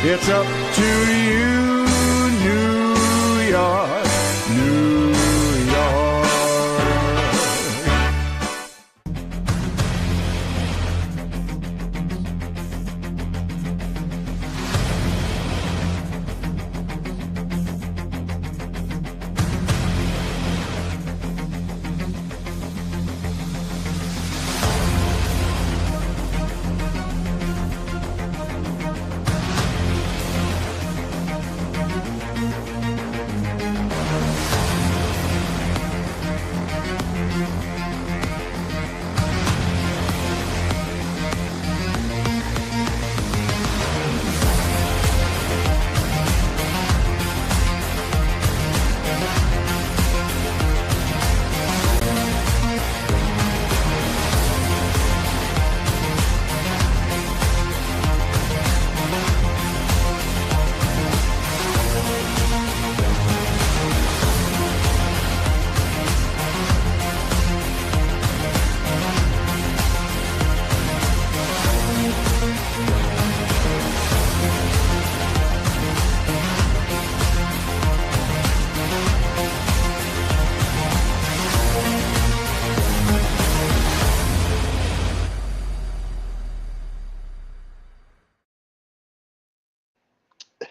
It's up to you, New York, New York.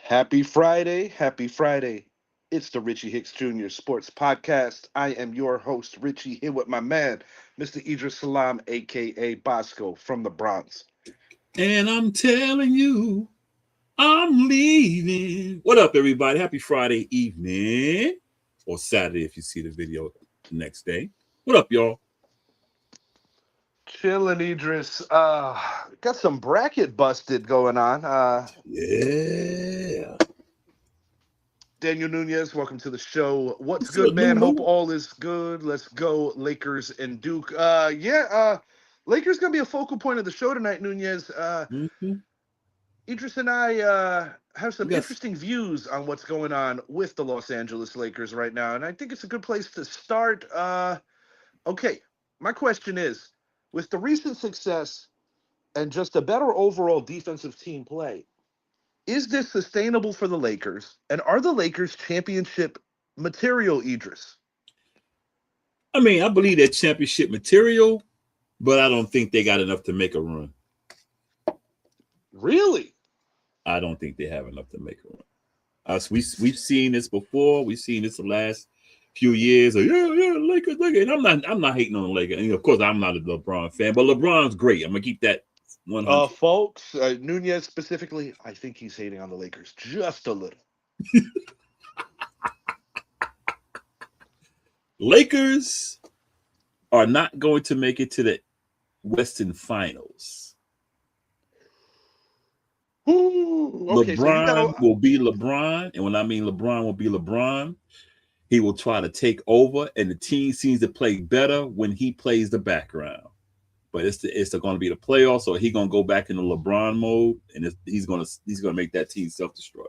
Happy Friday. Happy Friday. It's the Richie Hicks Jr. Sports Podcast. I am your host, Richie, here with my man, Mr. Idris Salam, a.k.a. Bosco from the Bronx. And I'm telling you, I'm leaving. What up, everybody? Happy Friday evening, or Saturday if you see the video the next day. What up, y'all? Chillin', Idris. Got some bracket busted going on. Yeah. Daniel Nunez, welcome to the show. What's What's good, up, man? Hope Nunu? all is good. Let's go, Lakers and Duke. Lakers gonna be a focal point of the show tonight, Nunez. Mm-hmm. Idris and I have some Yes. interesting views on what's going on with the Los Angeles Lakers right now, and I think it's a good place to start. Okay, my question is, with the recent success and just a better overall defensive team play, is this sustainable for the Lakers, and are the Lakers championship material, Idris? I mean, I believe they're championship material, but I don't think they got enough to make a run. Really? I don't think they have enough to make a run. We've seen this before. We've seen this the last few years. Lakers. And I'm not hating on the Lakers. And of course, I'm not a LeBron fan, but LeBron's great. I'm gonna keep that 100. Folks, Nunez specifically, I think he's hating on the Lakers just a little. Lakers are not going to make it to the Western Finals. Ooh, okay, so you LeBron got will be LeBron, and when I mean LeBron will be LeBron, he will try to take over, and the team seems to play better when he plays the background. But it's going to be the playoffs, so he's going to go back into LeBron mode, and he's going to make that team self-destruct.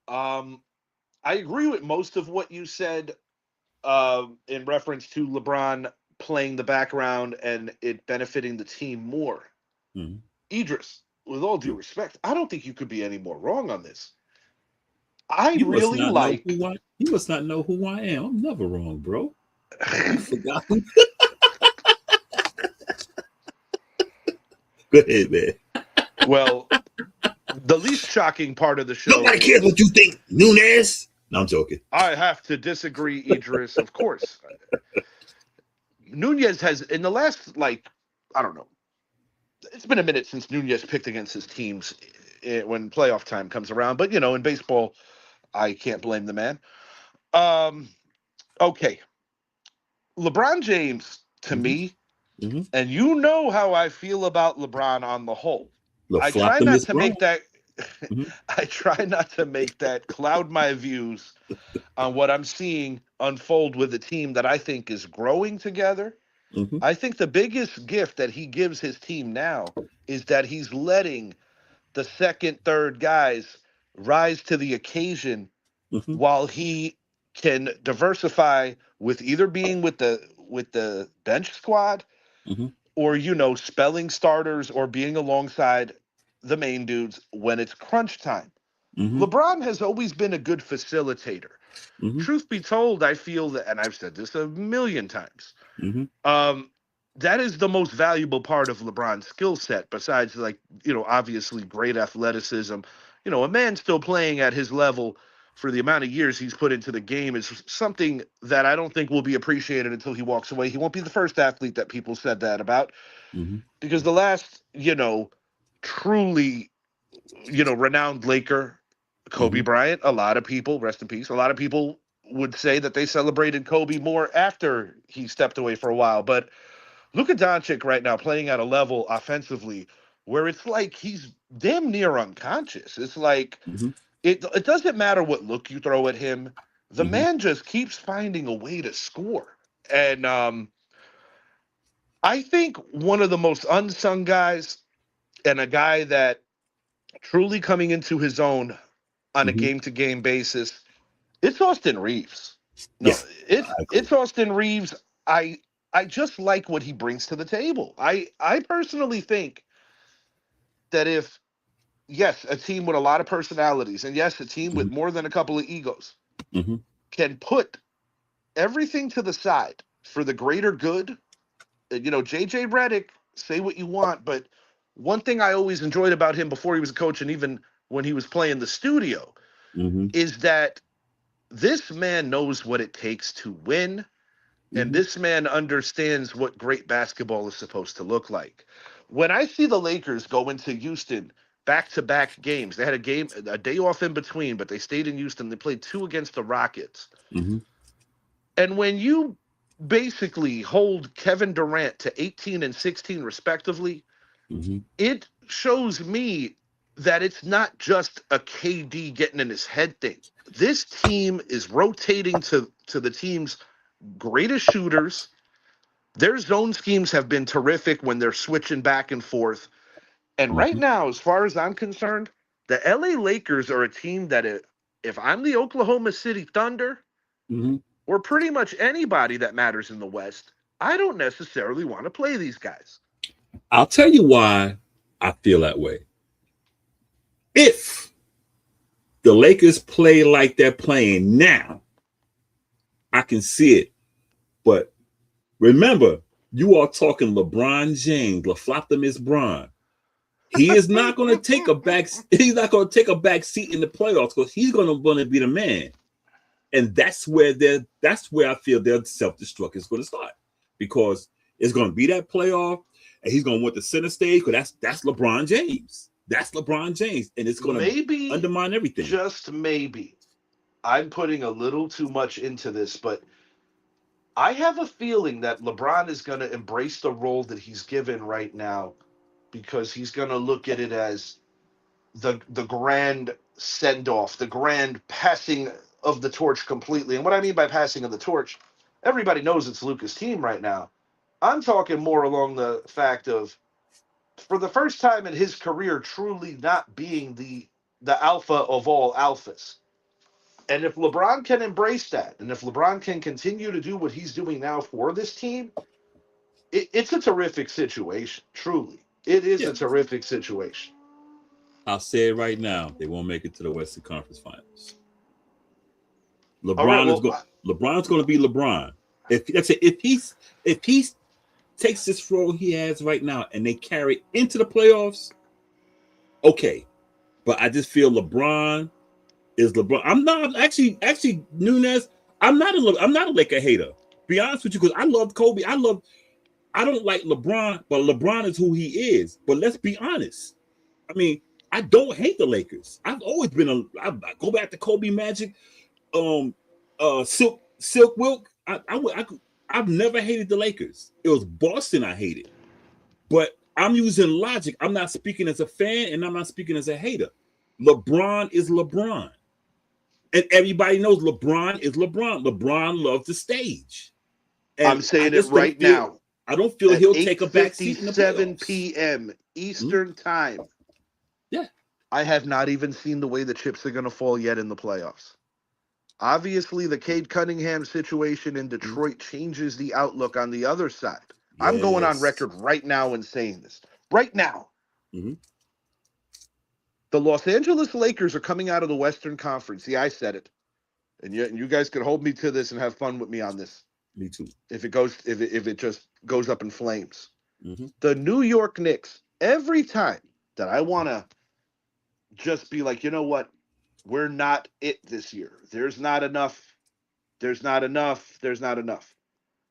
I agree with most of what you said in reference to LeBron playing the background and it benefiting the team more. Mm-hmm. Idris, with all due respect, I don't think you could be any more wrong on this. I You must really not know like. who I. You must not know who I am. I'm never wrong, bro. You forgot. Go ahead, man. Well, the least shocking part of the show. Nobody cares what you think, Nunez. No, I'm joking. I have to disagree, Idris, of course. Nunez has, in the last, I don't know, it's been a minute since Nunez picked against his teams when playoff time comes around. But, in baseball, I can't blame the man. Okay. LeBron James, to me, and you know how I feel about LeBron on the whole. I try not to make that. I try not to make that cloud my views on what I'm seeing unfold with a team that I think is growing together. I think the biggest gift that he gives his team now is that he's letting the second, third guys rise to the occasion while he can diversify with either being with the bench squad or spelling starters or being alongside the main dudes when it's crunch time. Mm-hmm. LeBron has always been a good facilitator. Mm-hmm. Truth be told, I feel that, and I've said this a million times, Mm-hmm. that is the most valuable part of LeBron's skill set, besides, like, obviously great athleticism. A man still playing at his level for the amount of years he's put into the game is something that I don't think will be appreciated until he walks away. He won't be the first athlete that people said that about, because the last, truly, renowned Laker, Kobe Bryant, a lot of people, rest in peace, a lot of people would say that they celebrated Kobe more after he stepped away for a while. But Luka Doncic right now playing at a level offensively where it's like he's damn near unconscious. It's like it doesn't matter what look you throw at him. The man just keeps finding a way to score. And I think one of the most unsung guys, and a guy that truly coming into his own on a game-to-game basis, it's Austin Reeves. No, it's Austin Reeves. I just like what he brings to the table. I personally think that if, yes, a team with a lot of personalities, and yes, a team with more than a couple of egos can put everything to the side for the greater good, JJ Redick, say what you want, but one thing I always enjoyed about him before he was a coach, and even when he was playing the studio, is that this man knows what it takes to win, and this man understands what great basketball is supposed to look like. When I see the Lakers go into Houston back-to-back games, they had a day off in between, but they stayed in Houston. They played 2 against the Rockets. And when you basically hold Kevin Durant to 18 and 16 respectively, it shows me that it's not just a KD getting in his head thing. This team is rotating to the team's greatest shooters. Their zone schemes have been terrific when they're switching back and forth. And right now, as far as I'm concerned, the LA Lakers are a team that if I'm the Oklahoma City Thunder, or pretty much anybody that matters in the West, I don't necessarily want to play these guys. I'll tell you why I feel that way. If the Lakers play like they're playing now, I can see it. But remember, you are talking LeBron James, LaFloptimus Bron. He is not going to take a back. He's not going to take a back seat in the playoffs because he's going to be the man. And that's where I feel their self-destruct is going to start, because it's going to be that playoff, and he's going to want the center stage because that's LeBron James. That's LeBron James, and it's going to undermine everything. Just maybe, I'm putting a little too much into this, but I have a feeling that LeBron is going to embrace the role that he's given right now, because he's going to look at it as the grand send-off, the grand passing of the torch completely. And what I mean by passing of the torch, everybody knows it's Luka's team right now. I'm talking more along the fact of, for the first time in his career, truly not being the alpha of all alphas. And if LeBron can embrace that, and if LeBron can continue to do what he's doing now for this team, it's a terrific situation. Truly, it is a terrific situation. I'll say it right now: they won't make it to the Western Conference Finals. LeBron's going to be LeBron. If he takes this role he has right now and they carry into the playoffs, okay. But I just feel LeBron is LeBron. I'm not actually Nunez. I'm not a Laker hater. Be honest with you, because I love Kobe. I don't like LeBron, but LeBron is who he is. But let's be honest. I mean, I don't hate the Lakers. I've always been I go back to Kobe, Magic, Silk Wilk. I've never hated the Lakers. It was Boston I hated. But I'm using logic. I'm not speaking as a fan, and I'm not speaking as a hater. LeBron is LeBron. And everybody knows LeBron is LeBron. LeBron loves the stage. And I'm saying it right now. I don't feel he'll take a back seat in the playoffs. 7 p.m. Eastern time. Yeah. I have not even seen the way the chips are going to fall yet in the playoffs. Obviously, the Cade Cunningham situation in Detroit changes the outlook on the other side. Yes. I'm going on record right now and saying this. Right now. The Los Angeles Lakers are coming out of the Western Conference. Yeah, I said it. And you guys can hold me to this and have fun with me on this. Me too. If it just goes up in flames. Mm-hmm. The New York Knicks, every time that I want to just be like, you know what? We're not it this year. There's not enough. There's not enough. There's not enough.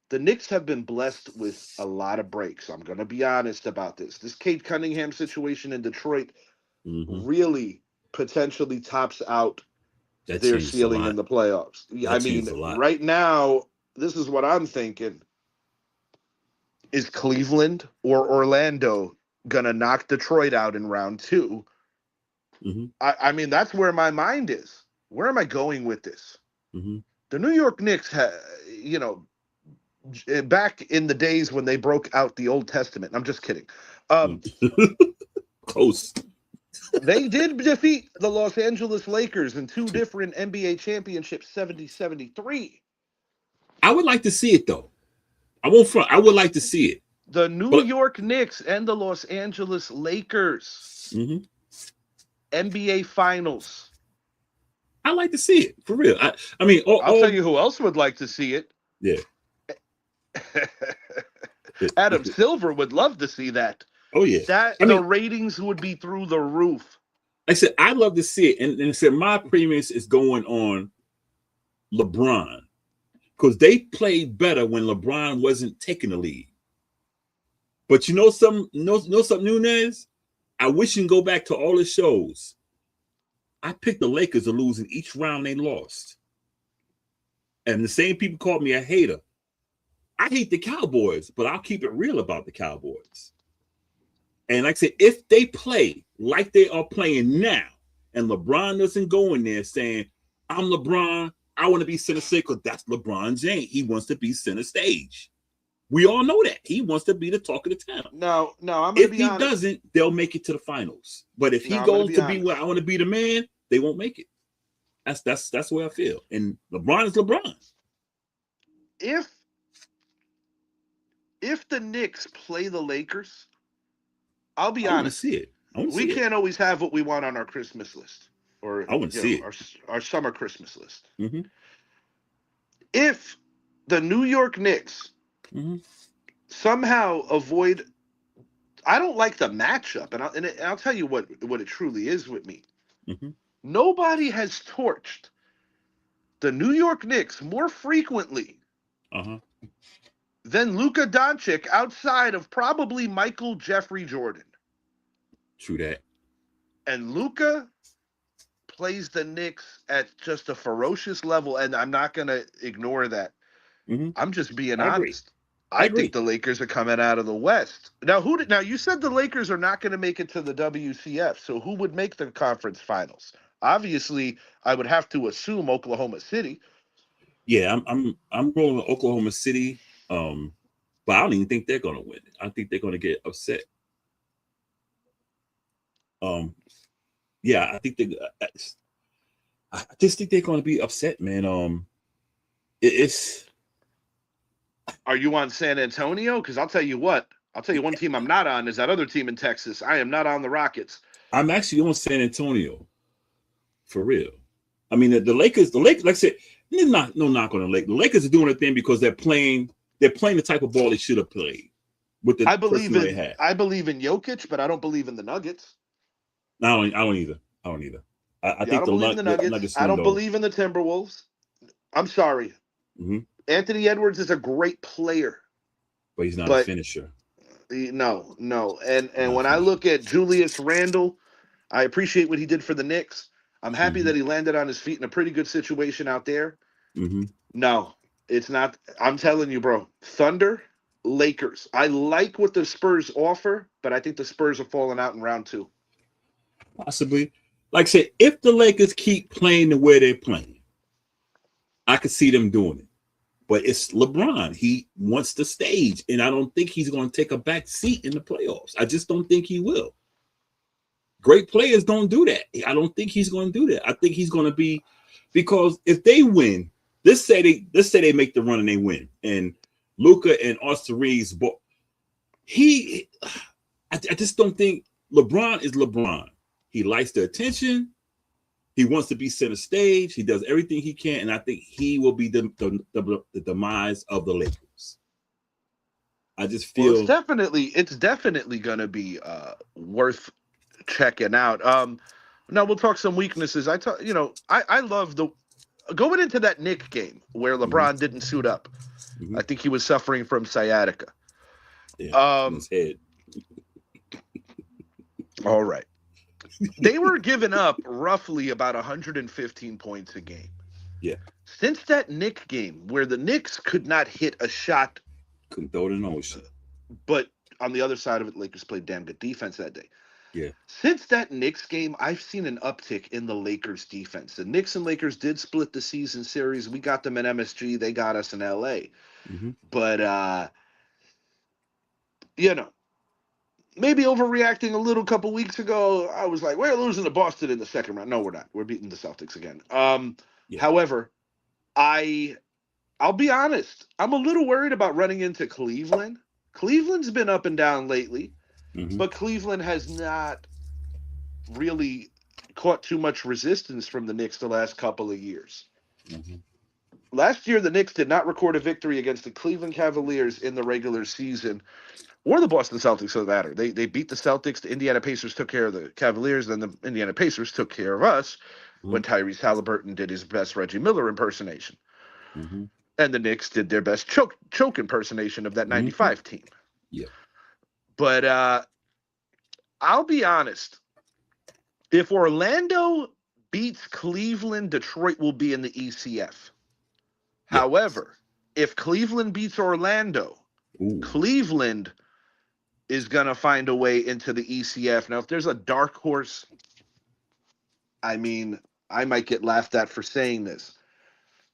The Knicks have been blessed with a lot of breaks. I'm going to be honest about this. This Cade Cunningham situation in Detroit really potentially tops out their ceiling in the playoffs. I mean, right now, this is what I'm thinking. Is Cleveland or Orlando going to knock Detroit out in round 2? Mm-hmm. I mean, that's where my mind is. Where am I going with this? Mm-hmm. The New York Knicks, back in the days when they broke out the Old Testament. I'm just kidding. Close. They did defeat the Los Angeles Lakers in 2 different NBA championships, 70-73. I would like to see it, though. I won't front. I would like to see it. The New York Knicks and the Los Angeles Lakers. Mm-hmm. NBA Finals. I like to see it, for real. I mean, I'll tell you who else would like to see it. Yeah. Adam Silver would love to see that. Oh, yeah. The ratings would be through the roof. I said, I'd love to see it. And I said, my premise is going on LeBron. Because they played better when LeBron wasn't taking the lead. But you know something, Nunez? I wish you can go back to all the shows. I picked the Lakers to lose in each round they lost. And the same people called me a hater. I hate the Cowboys, but I'll keep it real about the Cowboys. And like I said, if they play like they are playing now, and LeBron doesn't go in there saying, I'm LeBron, I want to be center stage, because that's LeBron James. He wants to be center stage. We all know that. He wants to be the talk of the town. No, I'm going to be honest. If he doesn't, they'll make it to the finals. But if he goes to be where I want to be the man, they won't make it. That's the way I feel. And LeBron is LeBron. If the Knicks play the Lakers, I'll be honest. See it. We can't always have what we want on our Christmas list, or I want to see it. Our summer Christmas list. Mm-hmm. If the New York Knicks somehow avoid, I don't like the matchup, and I'll tell you what it truly is with me. Mm-hmm. Nobody has torched the New York Knicks more frequently than Luka Doncic, outside of probably Michael Jeffrey Jordan. True that. And Luka plays the Knicks at just a ferocious level, and I'm not going to ignore that. Mm-hmm. I'm just being honest. I think the Lakers are coming out of the West. Now, you said the Lakers are not going to make it to the WCF, so who would make the conference finals? Obviously, I would have to assume Oklahoma City. Yeah, I'm rolling with Oklahoma City, but I don't even think they're going to win. I think they're going to get upset. Yeah, I just think they're going to be upset, man. It's. Are you on San Antonio? Because I'll tell you one team I'm not on is that other team in Texas. I am not on the Rockets. I'm actually on San Antonio, for real. I mean, the Lakers, like I said, no knock on the Lakers. The Lakers are doing their thing because they're playing the type of ball they should have played. I believe in Jokic, but I don't believe in the Nuggets. No, I don't either. I think the Nuggets. I don't believe in the Timberwolves. I'm sorry. Mm-hmm. Anthony Edwards is a great player, but he's not a finisher. No. And when I look at Julius Randle, I appreciate what he did for the Knicks. I'm happy that he landed on his feet in a pretty good situation out there. Mm-hmm. No, it's not. I'm telling you, bro. Thunder, Lakers. I like what the Spurs offer, but I think the Spurs are falling out in round 2. Possibly. Like I said, if the Lakers keep playing the way they're playing, I could see them doing it. But it's LeBron. He wants the stage, and I don't think he's going to take a back seat in the playoffs. I just don't think he will. Great players don't do that. I don't think he's going to do that. I think he's going to be, because if they win, let's say they make the run and they win, and Luka and Austin Reeves, I just don't think LeBron is LeBron. He likes the attention. He wants to be center stage. He does everything he can, and I think he will be the demise of the Lakers. I just feel it's definitely going to be worth checking out. Now we'll talk some weaknesses. I love going into that Knicks game where LeBron didn't suit up. I think he was suffering from sciatica. Yeah, in his head. All right. They were giving up roughly about 115 points a game. Yeah. Since that Knicks game where the Knicks could not hit a shot, couldn't throw it in the ocean. But on the other side of it, Lakers played damn good defense that day. Yeah. Since that Knicks game, I've seen an uptick in the Lakers defense. The Knicks and Lakers did split the season series. We got them in MSG. They got us in LA. But, maybe overreacting a little couple weeks ago. I was like, we're losing to Boston in the second round. No, we're not. We're beating the Celtics again. However, I'll be honest. I'm a little worried about running into Cleveland. Cleveland's been up and down lately, but Cleveland has not really caught too much resistance from the Knicks the last couple of years. Last year, the Knicks did not record a victory against the Cleveland Cavaliers in the regular season, or the Boston Celtics, for the matter. They beat the Celtics. The Indiana Pacers took care of the Cavaliers. Then the Indiana Pacers took care of us when Tyrese Halliburton did his best Reggie Miller impersonation. And the Knicks did their best choke impersonation of that 95 team. Yeah. But I'll be honest. If Orlando beats Cleveland, Detroit will be in the ECF. Yeah. However, if Cleveland beats Orlando, Cleveland is going to find a way into the ECF. Now, if there's a dark horse, I mean, I might get laughed at for saying this,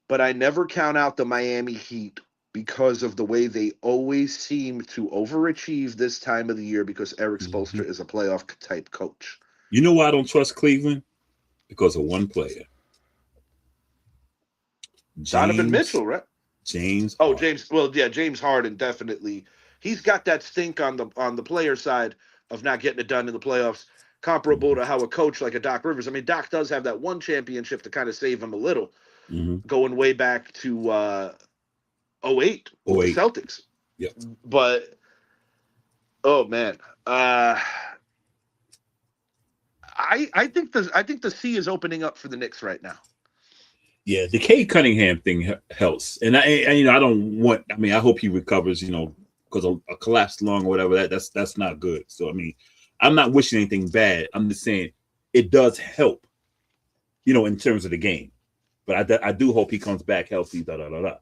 but I never count out the Miami Heat because of the way they always seem to overachieve this time of the year because Eric Spoelstra is a playoff type coach. You know why I don't trust Cleveland? Because of one player. Donovan Mitchell, right? James. Oh, James. Well, yeah, James Harden definitely. He's got that stink on the player side of not getting it done in the playoffs, comparable to how a coach like a Doc Rivers. I mean, Doc does have that one championship to kind of save him a little, going way back to 08 with the Celtics. Yep. But oh man, I think the sea is opening up for the Knicks right now. Yeah, the Cade Cunningham thing helps, and I don't want. I mean, I hope he recovers. Because a collapsed lung or whatever, that's not good. So I mean, I'm not wishing anything bad. I'm just saying it does help, in terms of the game. But I do hope he comes back healthy. But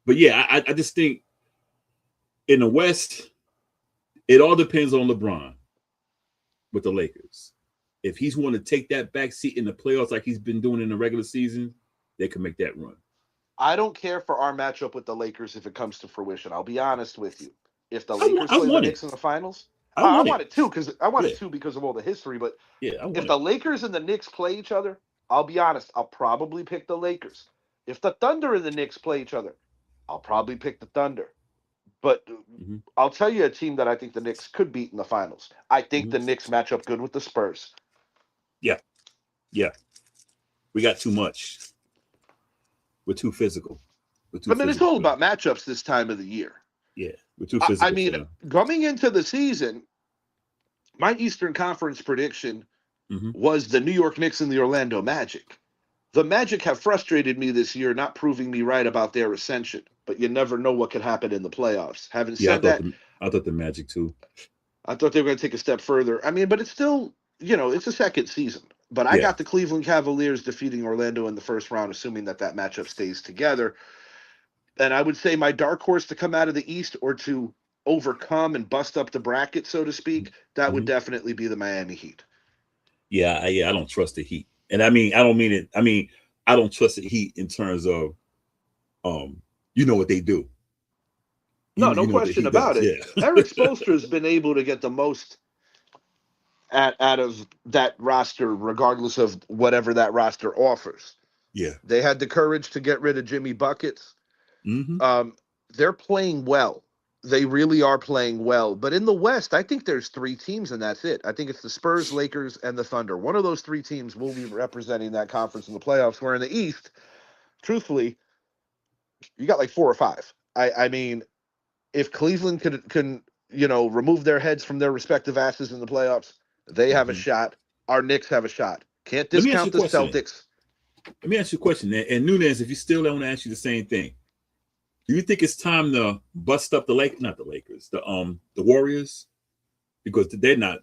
yeah, I just think in the West, it all depends on LeBron with the Lakers. If he's want to take that back seat in the playoffs like he's been doing in the regular season, they can make that run. I don't care for our matchup with the Lakers if it comes to fruition. I'll be honest with you. If the Lakers play the Knicks in the finals, I want it too because of all the history. But if the Lakers and the Knicks play each other, I'll be honest. I'll probably pick the Lakers. If the Thunder and the Knicks play each other, I'll probably pick the Thunder. But I'll tell you a team that I think the Knicks could beat in the finals. I think the Knicks match up good with the Spurs. Yeah. We got too much. We're too physical. It's all about matchups this time of the year. Yeah, we're too physical. I mean, coming into the season, my Eastern Conference prediction was the New York Knicks and the Orlando Magic. The Magic have frustrated me this year, not proving me right about their ascension. But you never know what could happen in the playoffs. Having said that, I thought the Magic too. I thought they were going to take a step further. I mean, but it's still, it's a second season. But I got the Cleveland Cavaliers defeating Orlando in the first round, assuming that matchup stays together. And I would say my dark horse to come out of the East or to overcome and bust up the bracket, so to speak, that would definitely be the Miami Heat. Yeah, I don't trust the Heat. And I mean, I don't mean it. I mean, I don't trust the Heat in terms of, what they do. No question about it. Yeah. Eric Spoelstra has been able to get the most out of that roster, regardless of whatever that roster offers. Yeah. They had the courage to get rid of Jimmy Buckets. They're playing well. They really are playing well. But in the West, I think there's 3 teams, and that's it. I think it's the Spurs, Lakers, and the Thunder. One of those 3 teams will be representing that conference in the playoffs. Where in the East, truthfully, you got like 4 or 5. I mean, if Cleveland can remove their heads from their respective asses in the playoffs, they have a shot. Our Knicks have a shot. Can't discount the Celtics. Let me ask you a question. And Nunez, if you still don't ask you the same thing, do you think it's time to bust up the Warriors? Because they're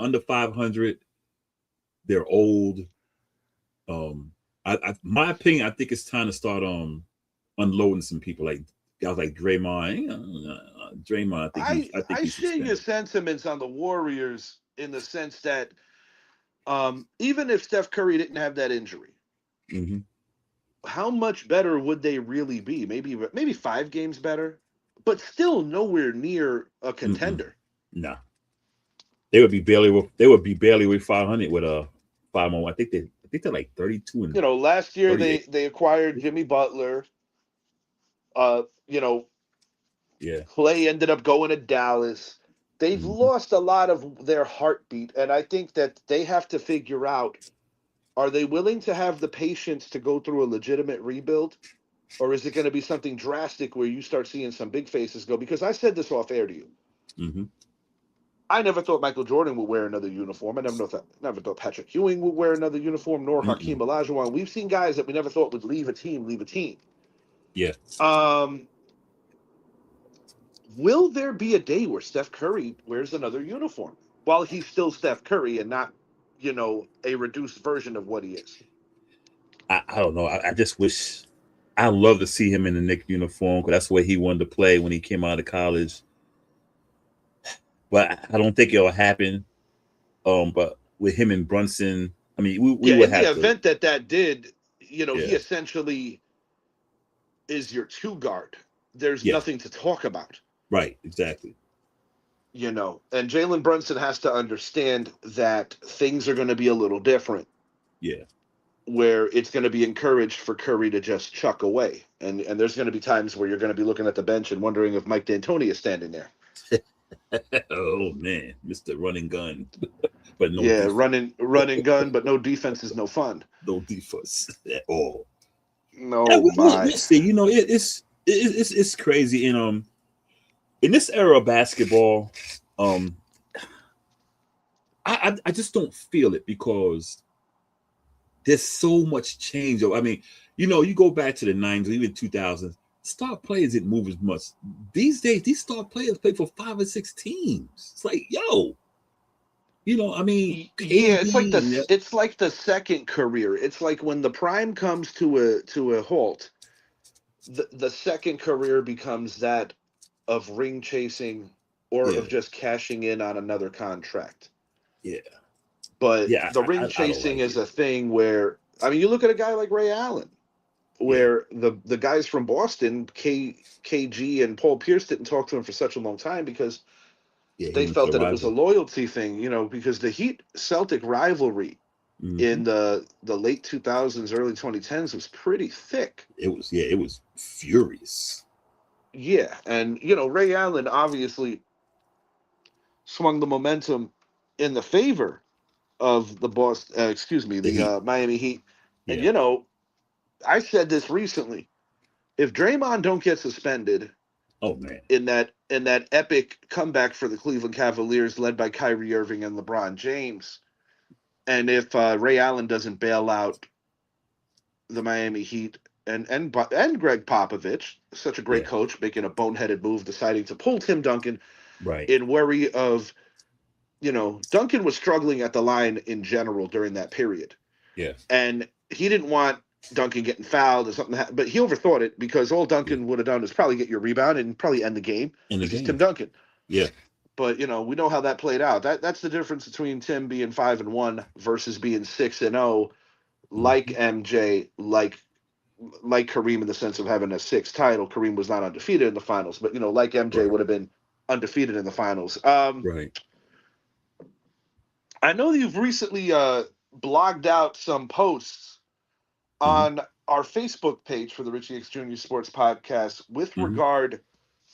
under 500. They're old. My opinion, I think it's time to start unloading some people like guys like Draymond. I share your sentiments on the Warriors in the sense that even if Steph Curry didn't have that injury, how much better would they really be? Maybe 5 games better, but still nowhere near a contender. No, they would be barely with 500 with a 5 more. I think they're like 32. And last year they acquired Jimmy Butler. Clay ended up going to Dallas. They've lost a lot of their heartbeat, and I think that they have to figure out, are they willing to have the patience to go through a legitimate rebuild, or is it going to be something drastic where you start seeing some big faces go? Because I said this off air to you. I never thought Michael Jordan would wear another uniform. I never thought Patrick Ewing would wear another uniform, nor Hakeem Olajuwon. We've seen guys that we never thought would leave a team. Yeah. Will there be a day where Steph Curry wears another uniform while he's still Steph Curry and not, a reduced version of what he is? I don't know. I just wish. I love to see him in the Knicks uniform because that's where he wanted to play when he came out of college. But I don't think it'll happen. But with him and Brunson, I mean, we would have the event that did, he essentially is your 2 guard. There's nothing to talk about. Right, exactly. And Jalen Brunson has to understand that things are going to be a little different. Yeah. Where it's going to be encouraged for Curry to just chuck away. And there's going to be times where you're going to be looking at the bench and wondering if Mike D'Antoni is standing there. Oh, man. Mr. Running Gun. But no defense. running gun, but no defense is no fun. No defense at all. No, let's see. It's crazy. In this era of basketball, I just don't feel it because there's so much change. I mean, you go back to the 90s, even 2000s, star players didn't move as much. These days, these star players play for 5 or 6 teams. It's like, I mean, it's like the second career. It's like when the prime comes to a halt, the second career becomes that of ring chasing or of just cashing in on another contract. Yeah. But the ring chasing is a thing where, I mean, you look at a guy like Ray Allen, where the guys from Boston, KG and Paul Pierce, didn't talk to him for such a long time because they felt that it was a loyalty thing, because the Heat-Celtic rivalry in the late 2000s, early 2010s was pretty thick. It was furious. Yeah, and, Ray Allen obviously swung the momentum in the favor of the Miami Heat. Yeah. And, I said this recently. If Draymond don't get suspended, oh man, in that epic comeback for the Cleveland Cavaliers led by Kyrie Irving and LeBron James, and if Ray Allen doesn't bail out the Miami Heat and Greg Popovich, such a great coach, making a boneheaded move, deciding to pull Tim Duncan, right, in worry of, Duncan was struggling at the line in general during that period. Yeah, and he didn't want Duncan getting fouled or something, but he overthought it because all Duncan would have done is probably get your rebound and probably end the game. This is Tim Duncan. Yeah. But, we know how that played out. That's the difference between Tim being 5-1 versus being 6-0, like MJ, like Kareem in the sense of having a 6th title. Kareem was not undefeated in the finals, but, like MJ would have been undefeated in the finals. Right. I know you've recently blogged out some posts on our Facebook page for the Richie X Jr. Sports Podcast with regard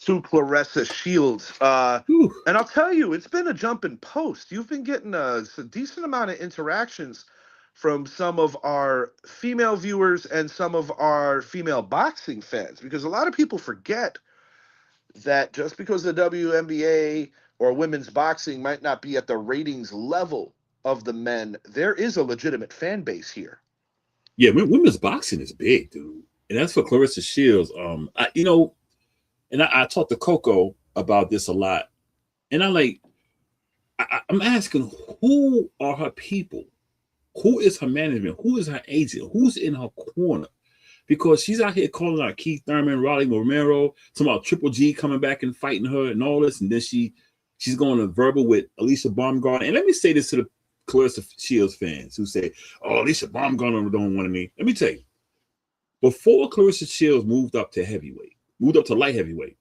to Clarissa Shields. And I'll tell you, it's been a jump in post. You've been getting a decent amount of interactions from some of our female viewers and some of our female boxing fans, because a lot of people forget that just because the WNBA or women's boxing might not be at the ratings level of the men, there is a legitimate fan base here. Yeah, women's boxing is big, dude. And that's for Clarissa Shields. I talked to Coco about this a lot. And I'm asking, who are her people? Who is her management? Who is her agent? Who's in her corner? Because she's out here calling out Keith Thurman, Rolly Romero, talking about Triple G coming back and fighting her and all this. And then she's going to verbal with Alicia Baumgartner. And let me say this to the Clarissa Shields fans who say, oh, Alicia Baumgartner don't want me. Let me tell you, before Clarissa Shields moved up to light heavyweight,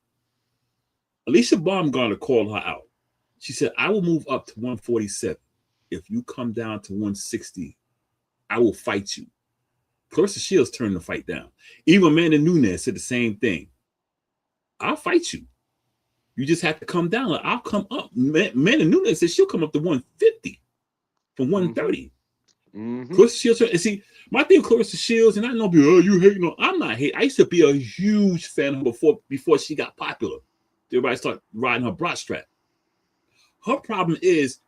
Alicia Baumgartner called her out. She said, I will move up to 147. If you come down to 160, I will fight you. Clarissa Shields turned the fight down. Even Amanda Nunes said the same thing. I'll fight you. You just have to come down. I'll come up. Amanda Nunes said she'll come up to 150 from 130. Mm-hmm. Clarissa Shields, and see, my thing with Clarissa Shields, and I know people, you hating on. I'm not hating. I used to be a huge fan of her before she got popular. Everybody started riding her bra strap. Her problem is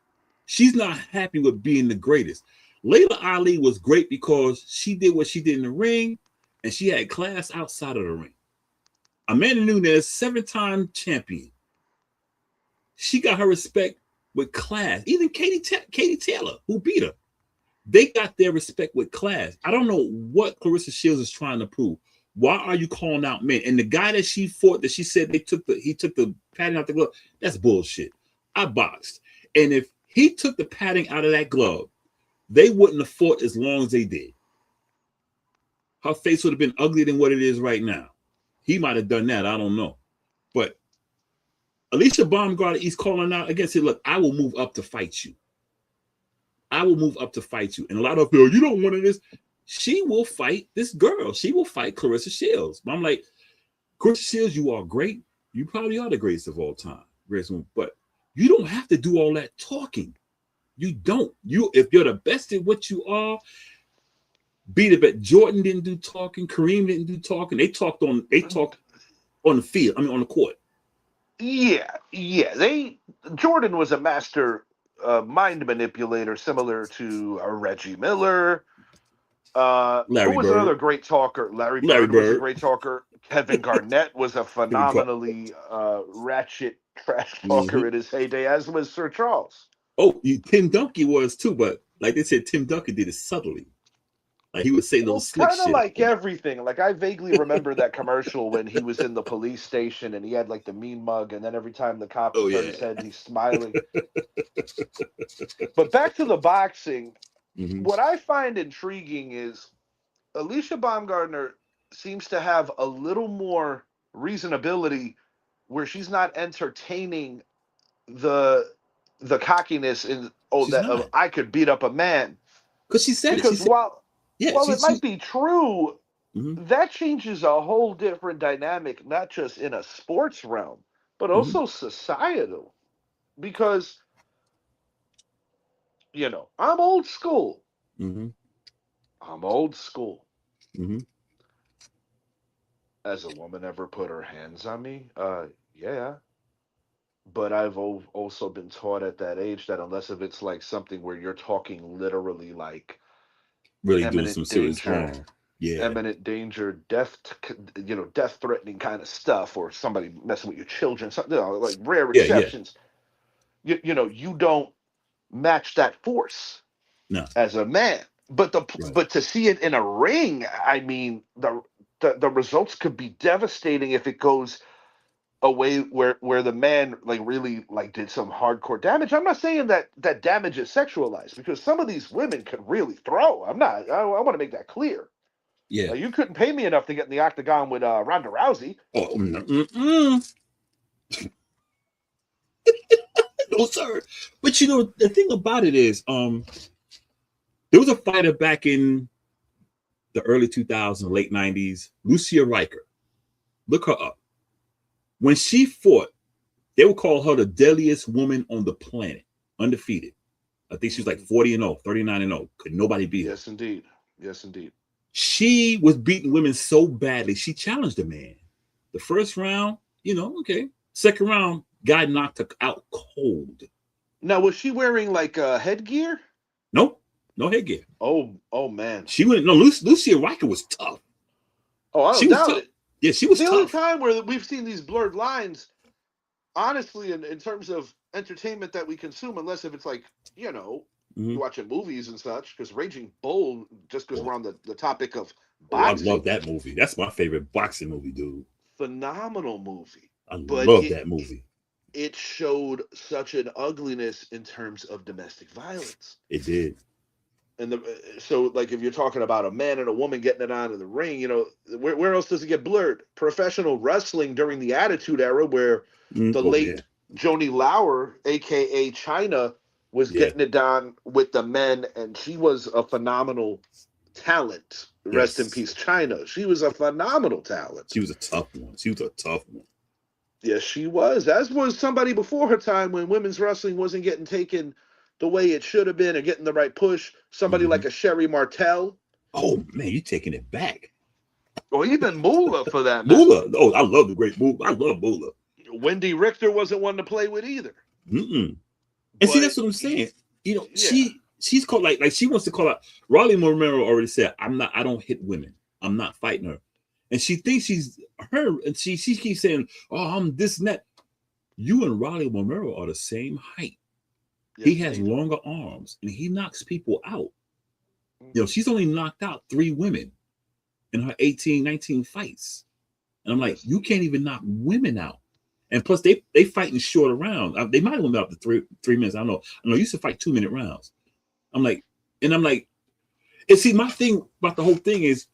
she's not happy with being the greatest. Layla Ali was great because she did what she did in the ring, and she had class outside of the ring. Amanda Nunes, 7-time champion. She got her respect with class. Even Katie Taylor, who beat her, they got their respect with class. I don't know what Clarissa Shields is trying to prove. Why are you calling out men? And the guy that she fought, that she said he took the padding out the glove, that's bullshit. I boxed. And if he took the padding out of that glove, they wouldn't have fought as long as they did. Her face would have been uglier than what it is right now. He might have done that. I don't know. But Alicia Baumgartner, he's calling out against it. Look, I will move up to fight you. I will move up to fight you. And a lot of people, you don't want this. She will fight this girl. She will fight Clarissa Shields. But I'm like, Clarissa Shields, you are great. You probably are the greatest of all time. But you don't have to do all that talking. You don't. If you're the best at what you are, be the best. Jordan didn't do talking. Kareem didn't do talking. They talked on the field. I mean, on the court. Yeah. Jordan was a master mind manipulator, similar to Reggie Miller. Who was another great talker? Larry Bird was a great talker. Kevin Garnett was a phenomenally ratchet trash talker in his heyday, as was Sir Charles. Oh, Tim Duncan was too, but like they said, Tim Duncan did it subtly. Like he would say little slick shit. Kind of like everything. Like I vaguely remember that commercial when he was in the police station and he had like the mean mug, and then every time the cop turned his head, he's smiling. But back to the boxing. What I find intriguing is Alicia Baumgartner seems to have a little more reasonability where she's not entertaining the cockiness in I could beat up a man. Because she said it might be true, that changes a whole different dynamic, not just in a sports realm, but also societal. Because I'm old school. I'm old school. Has a woman ever put her hands on me? Yeah. But I've also been taught at that age that unless if it's like something where you're talking literally like really doing some serious harm, imminent danger, death threatening kind of stuff, or somebody messing with your children, something like rare exceptions. You don't match that force as a man. But but to see it in a ring, I mean, the results could be devastating if it goes a way where the man like really like did some hardcore damage. I'm not saying that damage is sexualized, because some of these women could really throw. I want to make that clear. Yeah, you couldn't pay me enough to get in the octagon with Ronda Rousey. Oh, no, sir. But the thing about it is, there was a fighter back in the early 2000s, late 90s, Lucia Riker. Look her up. When she fought, they would call her the deadliest woman on the planet, undefeated. I think she was like 40-0, 39-0. Could nobody beat her? Yes, indeed. Yes, indeed. She was beating women so badly, she challenged a man. The first round, okay. Second round, guy knocked her out cold. Now, was she wearing like headgear? Nope, no headgear. Oh man. She went. No, Lucia Riker was tough. Oh, I don't doubt it. Yeah, she was the tough. only time where we've seen these blurred lines, honestly, in terms of entertainment that we consume, unless if it's like, you're watching movies and such, because Raging Bull, just because we're on the topic of boxing. I love that movie. That's my favorite boxing movie, dude. Phenomenal movie. I love that movie. It showed such an ugliness in terms of domestic violence. It did. And so, like, if you're talking about a man and a woman getting it on in the ring, where else does it get blurred? Professional wrestling during the Attitude Era, where the late Joni Lauer, a.k.a. Chyna, was getting it done with the men, and she was a phenomenal talent. Rest in peace, Chyna. She was a phenomenal talent. She was a tough one. Yes, she was. As was somebody before her time when women's wrestling wasn't getting taken the way it should have been or getting the right push. Somebody like a Sherry Martel. Oh, man, you're taking it back. Or even Moolah for that matter. Moolah. Oh, I love the great Moolah. I love Moolah. Wendy Richter wasn't one to play with either. And see, that's what I'm saying. She's called like she wants to call out. Raleigh Romero already said, I don't hit women. I'm not fighting her. And she thinks she's her, and she keeps saying, "Oh, I'm this and that." You and Raleigh Romero are the same height. Yes, he has longer arms, and he knocks people out. She's only knocked out 3 women in her 18, 19 fights. And I'm like, you can't even knock women out. And plus, they fight in shorter rounds. They might have went up to 3 minutes. I don't know. I used to fight 2-minute rounds. I'm like, and see, my thing about the whole thing is,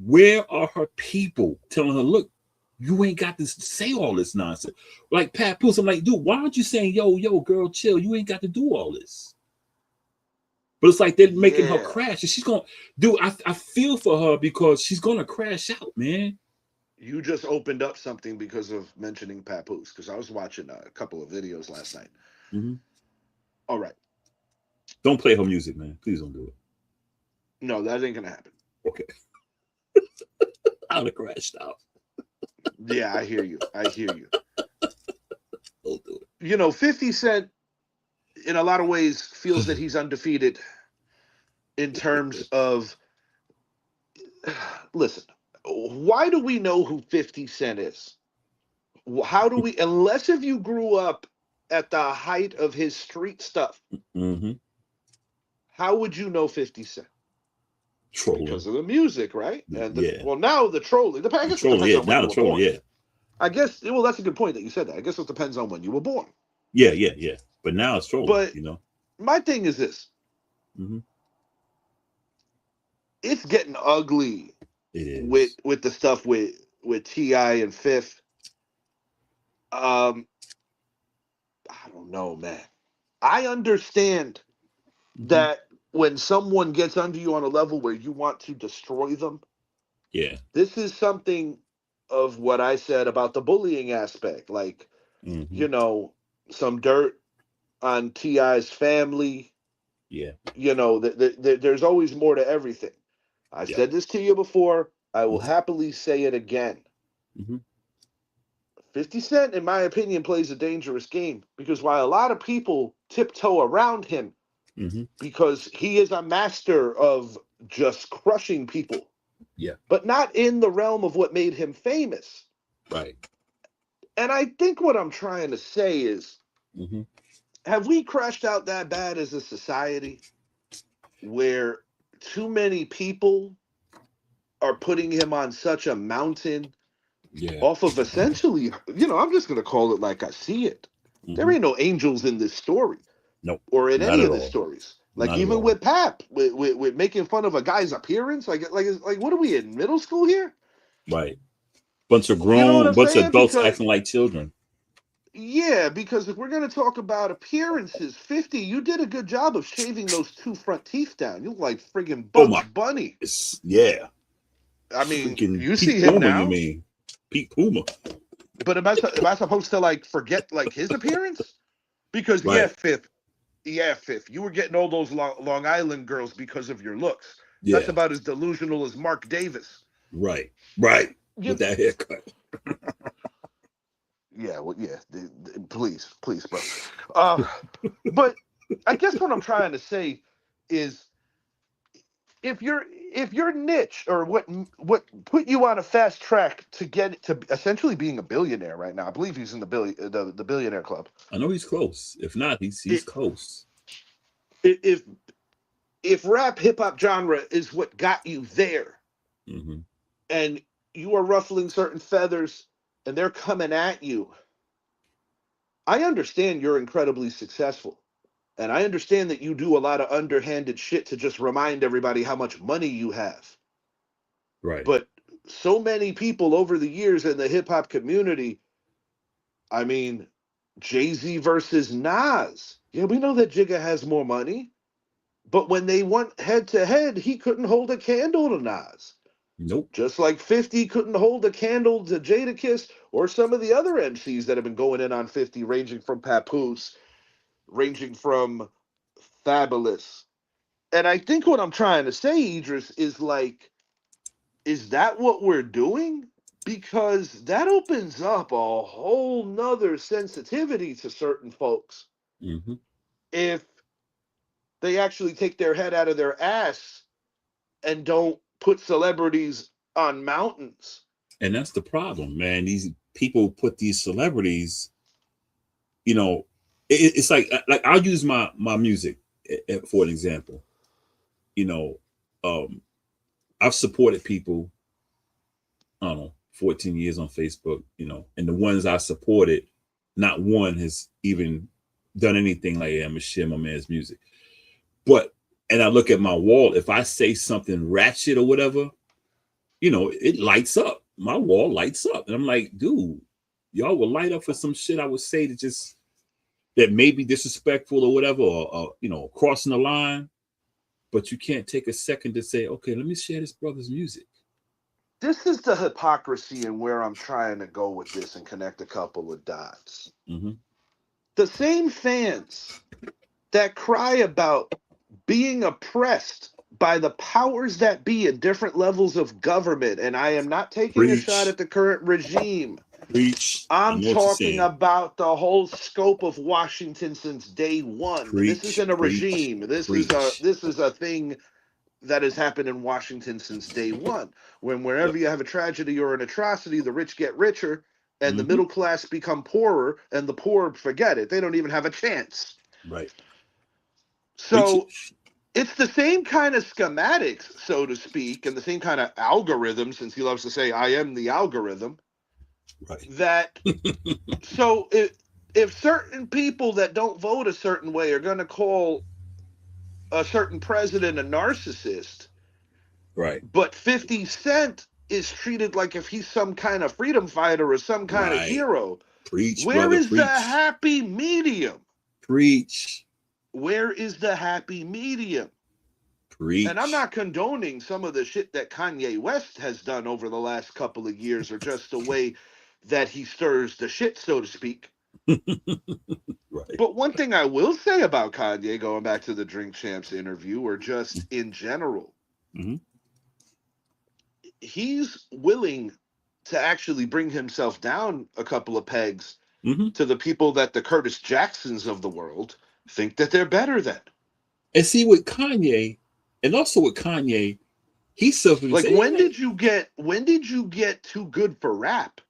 where are her people telling her, look, you ain't got to say all this nonsense? Like Pat Poose, I'm like, dude, why aren't you saying, yo, girl, chill? You ain't got to do all this. But it's like they're making her crash. And she's going to, dude, I feel for her because she's going to crash out, man. You just opened up something because of mentioning Papoose, because I was watching a couple of videos last night. All right. Don't play her music, man. Please don't do it. No, that ain't going to happen. Okay. I would have crashed out. Yeah, I hear you. Don't do it. 50 Cent, in a lot of ways, feels that he's undefeated in terms of... Listen, why do we know who 50 Cent is? How do we... Unless if you grew up at the height of his street stuff, how would you know 50 Cent? Trolling. Because of the music, right? And well, now the trolling. The package depends on when you were born. I guess. Well, that's a good point that you said that. I guess it depends on when you were born. Yeah. But now it's trolling. But my thing is this: it's getting ugly. It is with the stuff with T.I. and Fifth. I don't know, man. I understand that. When someone gets under you on a level where you want to destroy them, this is something of what I said about the bullying aspect. Like, some dirt on T.I.'s family. Yeah. There's always more to everything. I said this to you before. I will happily say it again. 50 Cent, in my opinion, plays a dangerous game because while a lot of people tiptoe around him, because he is a master of just crushing people. Yeah. But not in the realm of what made him famous. Right. And I think what I'm trying to say is, have we crashed out that bad as a society where too many people are putting him on such a mountain off of essentially, I'm just going to call it like I see it. There ain't no angels in this story. Nope. Or in any of the stories. Like not even with Pap, with making fun of a guy's appearance. Like what are we in middle school here? Right. Bunch of grown, bunch of adults acting like children. Yeah, because if we're going to talk about appearances, 50, you did a good job of shaving those 2 front teeth down. You look like friggin' Bugs Bunny. Yeah. I mean, freaking you see him Puma, now. You mean Pete Puma? But am I supposed to like forget like his appearance? Because Right. Fifth, you were getting all those Long Island girls because of your looks. Yeah. That's about as delusional as Mark Davis. Right. With that haircut. Yeah, well, yeah. Please, bro. But I guess what I'm trying to say is, if your niche or what put you on a fast track to get to essentially being a billionaire right now. I believe he's in the billionaire club. I know he's close. If not, he's close. If rap hip hop genre is what got you there, mm-hmm. and you are ruffling certain feathers, and they're coming at you, I understand you're incredibly successful. And I understand that you do a lot of underhanded shit to just remind everybody how much money you have. Right. But so many people over the years in the hip hop community, I mean, Jay-Z versus Nas. Yeah, we know that Jigga has more money. But when they went head to head, he couldn't hold a candle to Nas. Nope. Just like 50 couldn't hold a candle to Jadakiss or some of the other MCs that have been going in on 50, ranging from Papoose, ranging from Fabulous. And I think what I'm trying to say, Idris, is like, is that what we're doing? Because that opens up a whole nother sensitivity to certain folks. Mm-hmm. If they actually take their head out of their ass and don't put celebrities on mountains. And that's the problem, man. These people put these celebrities, it's like I'll use my music for an example. I've supported people, I don't know, 14 years on Facebook, and the ones I supported, not one has even done anything like, I'm gonna share my man's music. And I look at my wall, if I say something ratchet or whatever, it lights up. My wall lights up. And I'm like, dude, y'all will light up for some shit I would say that may be disrespectful or whatever, or crossing the line. But you can't take a second to say, okay, let me share this brother's music. This is the hypocrisy and where I'm trying to go with this and connect a couple of dots. Mm-hmm. The same fans that cry about being oppressed by the powers that be in different levels of government, and I am not taking a shot at the current regime. I'm talking about the whole scope of Washington since day one. This isn't a regime. This is a thing that has happened in Washington since day one. Wherever you have a tragedy or an atrocity, the rich get richer and the middle class become poorer, and the poor forget it. They don't even have a chance. Right. So it's the same kind of schematics, so to speak, and the same kind of algorithm, since he loves to say, I am the algorithm. Right. That so if certain people that don't vote a certain way are going to call a certain president a narcissist, right? But 50 Cent is treated like if he's some kind of freedom fighter or some kind of hero. Where is the happy medium? Preach. Where is the happy medium? Preach. And I'm not condoning some of the shit that Kanye West has done over the last couple of years, or just the way that he stirs the shit, so to speak. Right. But one thing I will say about Kanye, going back to the Drink Champs interview, or just in general, he's willing to actually bring himself down a couple of pegs to the people that the Curtis Jacksons of the world think that they're better than. And see, with Kanye, and also with Kanye, he's like, when did you get too good for rap?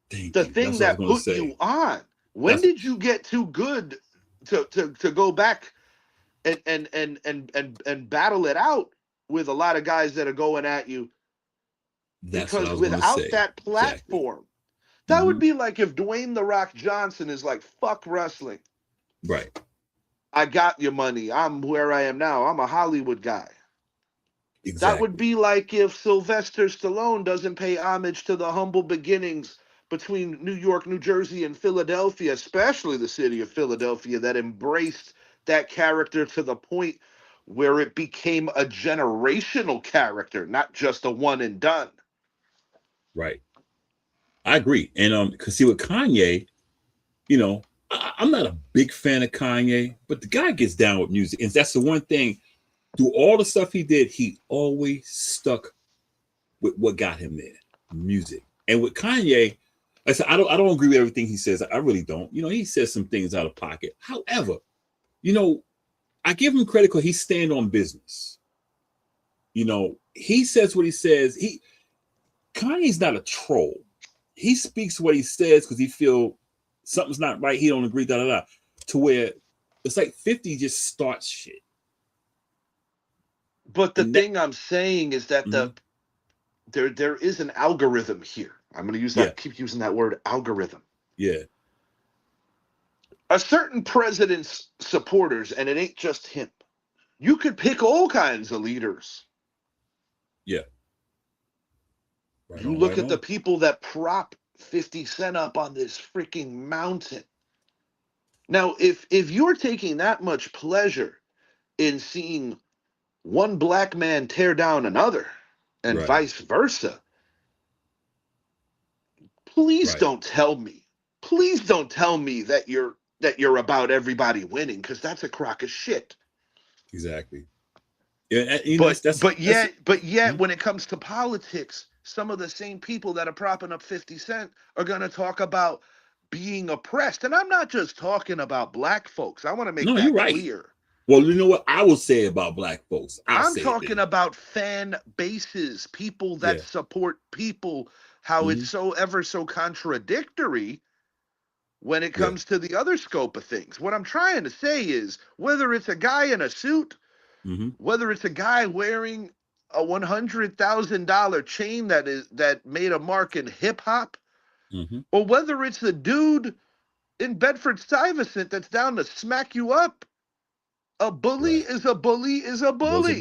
The thing that put you on. When did you get too good to go back and battle it out with a lot of guys that are going at you? Because without that platform, that would be like if Dwayne "The Rock" Johnson is like, fuck wrestling. Right. I got your money. I'm where I am now. I'm a Hollywood guy. Exactly. That would be like if Sylvester Stallone doesn't pay homage to the humble beginnings between New York, New Jersey, and Philadelphia, especially the city of Philadelphia, that embraced that character to the point where it became a generational character, not just a one and done. Right. I agree. And cause see with Kanye, you know, I'm not a big fan of Kanye, but the guy gets down with music. And that's the one thing, through all the stuff he did, he always stuck with what got him there, music. And with Kanye, I said, I don't agree with everything he says. I really don't. You know, he says some things out of pocket. However, you know, I give him credit because he stand on business. You know, he says what he says. Kanye's not a troll. He speaks what he says because he feel something's not right. He don't agree, to where it's like 50 just starts shit. But the thing I'm saying is that there is an algorithm here. I'm going to use that. Keep using that word, algorithm. Yeah. A certain president's supporters, and it ain't just him. You could pick all kinds of leaders. Yeah. You look at the people that prop 50 Cent up on this freaking mountain. Now, if you're taking that much pleasure in seeing one black man tear down another and vice versa, please don't tell me that you're about everybody winning, because that's a crock of shit. Exactly. Yeah, but yet, when it comes to politics, some of the same people that are propping up 50 Cent are going to talk about being oppressed. And I'm not just talking about black folks. I want to make that clear. Well, you know what I will say about black folks? I'm talking about fan bases, people that support people, how it's so ever so contradictory when it comes to the other scope of things. What I'm trying to say is, whether it's a guy in a suit, whether it's a guy wearing a $100,000 chain that made a mark in hip hop, or whether it's a dude in Bedford-Stuyvesant that's down to smack you up, a bully is a bully is a bully.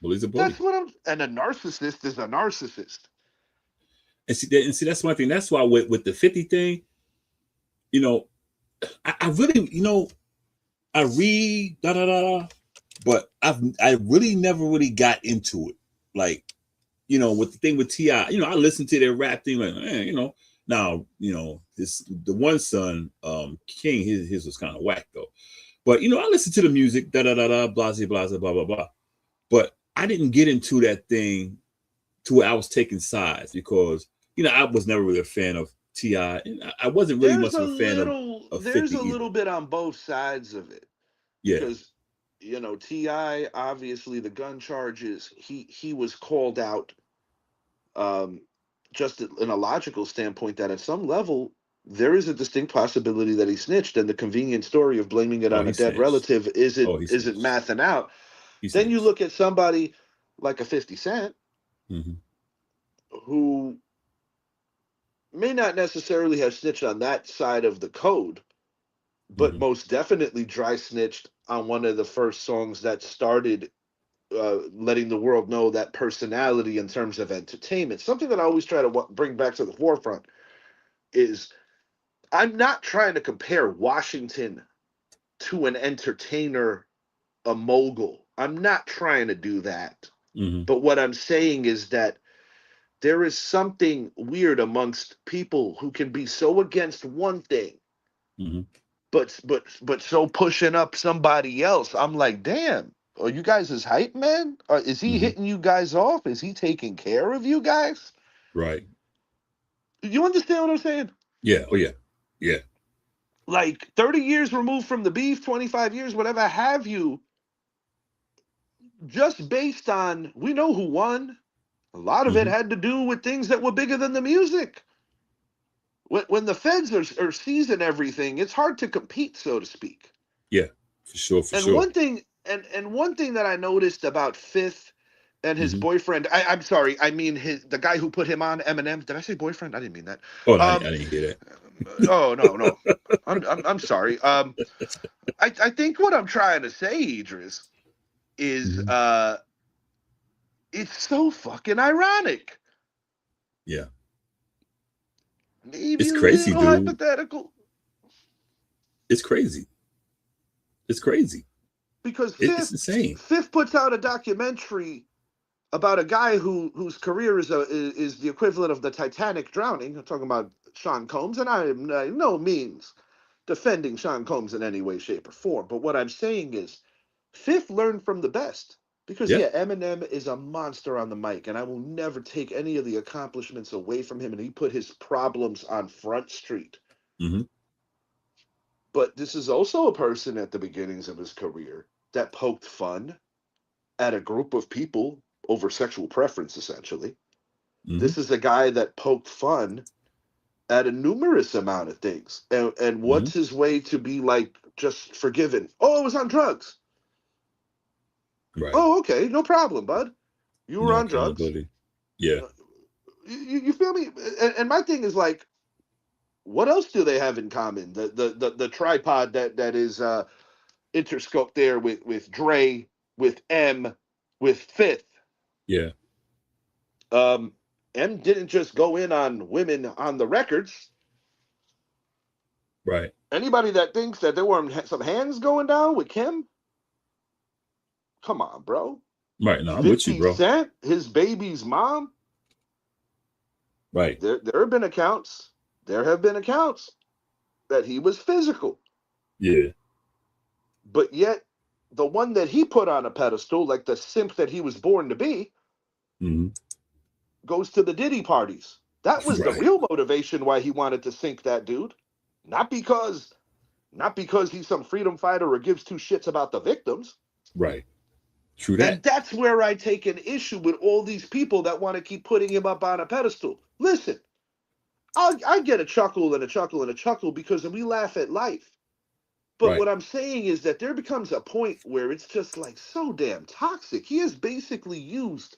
Bully's a bully. That's what and a narcissist is a narcissist. And see, that's one thing. That's why with the 50 thing, you know, I really, you know, I read but I really never really got into it. Like, you know, with the thing with T.I., you know, I listened to their rap thing, like, you know, now, you know, the one son, King, his was kind of whack though. But, you know, I listened to the music, blah, blah, blah, blah. But I didn't get into that thing to where I was taking sides, because, you know, I was never really a fan of T.I. I wasn't really much of a fan of 50 There's a either. little bit on both sides of it. Yeah. Because, you know, T.I., obviously the gun charges, he was called out just in a logical standpoint, that at some level there is a distinct possibility that he snitched, and the convenient story of blaming it on a dead relative isn't mathing out. Then you look at somebody like a 50 Cent, who may not necessarily have snitched on that side of the code, but most definitely dry snitched on one of the first songs that started letting the world know that personality in terms of entertainment. Something that I always try to bring back to the forefront is, I'm not trying to compare Washington to an entertainer, a mogul. I'm not trying to do that. But what I'm saying is that there is something weird amongst people who can be so against one thing, but so pushing up somebody else. I'm like, damn, are you guys his hype man? Is he hitting you guys off? Is he taking care of you guys? Right. You understand what I'm saying? Yeah. Oh, yeah. Yeah. Like 30 years removed from the beef, 25 years, whatever have you, just based on, we know who won. A lot of it had to do with things that were bigger than the music. When the feds are seizing everything, it's hard to compete, so to speak. Yeah, for sure. One thing, and one thing that I noticed about Fifth and his boyfriend, I'm sorry, I mean the guy who put him on, Eminem. Did I say boyfriend? I didn't mean that. Oh, no, I didn't hear that. Oh no. I'm sorry. I think what I'm trying to say, Idris, is it's so fucking ironic. Yeah. Maybe it's crazy, dude. Hypothetical. It's crazy. It's crazy. Because it's insane. Fifth puts out a documentary about a guy whose career is the equivalent of the Titanic drowning. I'm talking about Sean Combs, and I am by no means defending Sean Combs in any way, shape, or form. But what I'm saying is, Fifth learned from the best. Because, yeah, Eminem is a monster on the mic, and I will never take any of the accomplishments away from him, and he put his problems on Front Street. Mm-hmm. But this is also a person at the beginnings of his career that poked fun at a group of people over sexual preference, essentially. Mm-hmm. This is a guy that poked fun at a numerous amount of things. And what's his way to be, like, just forgiven? Oh, it was on drugs. Right. Oh, okay, no problem, bud. You were on drugs. Yeah. You feel me? And my thing is, like, what else do they have in common? The tripod that is interscoped there with Dre, with M, with Fifth. Yeah. M didn't just go in on women on the records. Right. Anybody that thinks that there weren't some hands going down with Kim, come on, bro. Right. No, I'm with you, bro. 50 Cent, his baby's mom. Right. There have been accounts. There have been accounts that he was physical. Yeah. But yet, the one that he put on a pedestal, like the simp that he was born to be, goes to the Diddy parties. That was the real motivation why he wanted to sink that dude. Not because he's some freedom fighter or gives two shits about the victims. Right. True that. And that's where I take an issue with all these people that want to keep putting him up on a pedestal. Listen, I get a chuckle and a chuckle and a chuckle because we laugh at life. But what I'm saying is that there becomes a point where it's just like so damn toxic. He has basically used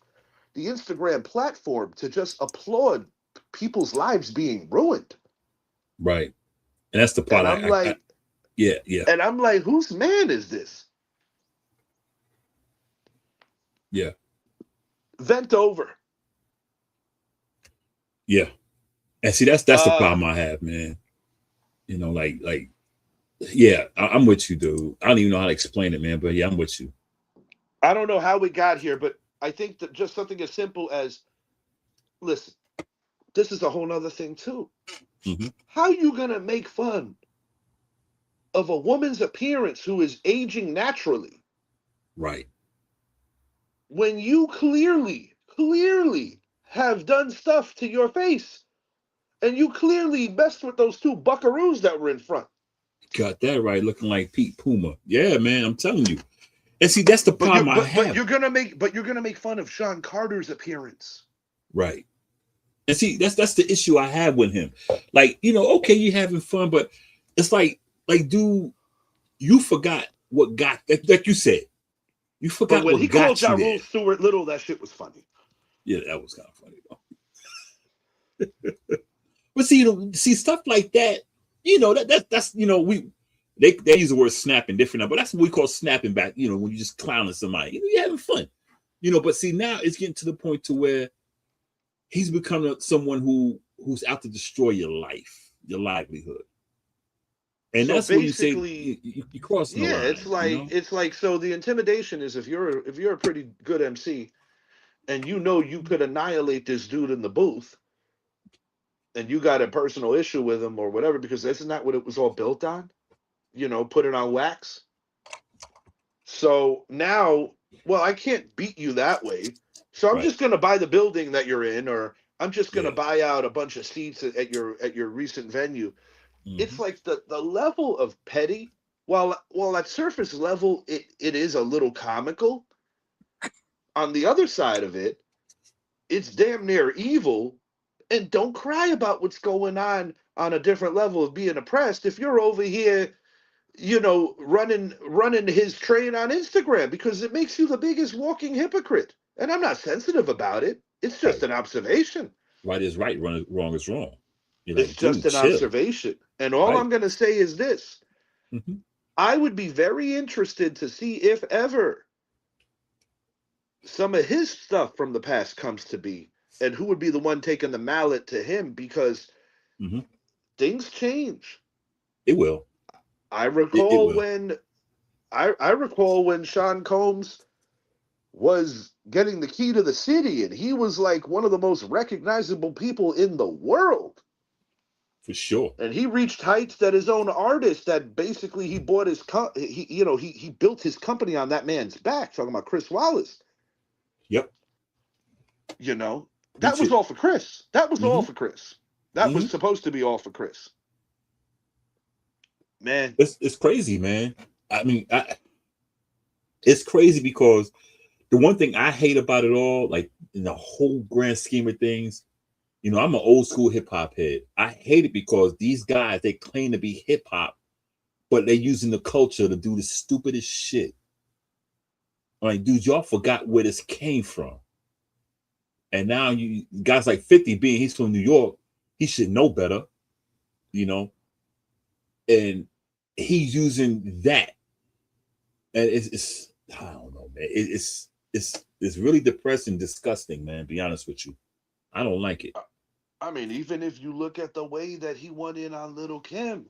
the Instagram platform to just applaud people's lives being ruined. Right. And that's the part yeah. And I'm like, whose man is this? Yeah. Vent over. Yeah. And see, that's the problem I have, man. You know, like, yeah, I'm with you, dude. I don't even know how to explain it, man. But yeah, I'm with you. I don't know how we got here, but I think that just something as simple as, listen, this is a whole nother thing too. How you gonna make fun of a woman's appearance who is aging naturally? Right. When you clearly have done stuff to your face, and you clearly messed with those two buckaroos that were in front. Got that right, looking like Pete Puma. Yeah, man, I'm telling you. And see, that's the problem I have. But you're gonna make fun of Sean Carter's appearance. Right. And see, that's the issue I have with him. Like, you know, okay, you're having fun, but it's like, dude, you forgot what got, like you said. You forgot what got you there. When he called Ja Rule Stuart Little, that shit was funny. Yeah, that was kind of funny, though. But see, stuff like that, you know, that's you know, they use the word snapping different now, but that's what we call snapping back, you know, when you're just clowning somebody. You know, you're having fun. You know, but see, now it's getting to the point to where he's becoming someone who's out to destroy your life, your livelihood. And so that's what you say you cross the line. Yeah, it's like so the intimidation is if you're a pretty good MC and you know you could annihilate this dude in the booth and you got a personal issue with him or whatever, because this is not what it was all built on, you know, put it on wax. So now, well, I can't beat you that way. So I'm just going to buy the building that you're in, or I'm just going to buy out a bunch of seats at your recent venue. It's like the level of petty, while at surface level, it is a little comical. On the other side of it, it's damn near evil. And don't cry about what's going on a different level of being oppressed if you're over here, you know, running his train on Instagram, because it makes you the biggest walking hypocrite. And I'm not sensitive about it. It's just an observation. Right is right, wrong is wrong. It's just an observation. And all I'm going to say is this. I would be very interested to see if ever some of his stuff from the past comes to be, and who would be the one taking the mallet to him, because things change. It will. I recall when Sean Combs was getting the key to the city, and he was like one of the most recognizable people in the world. For sure. And he reached heights that his own artist, that basically he bought his he built his company on that man's back. Talking about Chris Wallace. Yep. You know, that was all for Chris. That was all for Chris. That was supposed to be all for Chris. Man, it's crazy, man. I mean, it's crazy because the one thing I hate about it all, like in the whole grand scheme of things, you know, I'm an old school hip hop head. I hate it because these guys, they claim to be hip hop, but they're using the culture to do the stupidest shit. Like, dude, y'all forgot where this came from. And now you guys like 50 being he's from New York, he should know better, you know. And he's using that. And it's I don't know, man. It's really depressing, disgusting, man. Be honest with you. I don't like it. I mean, even if you look at the way that he went in on Little Kim,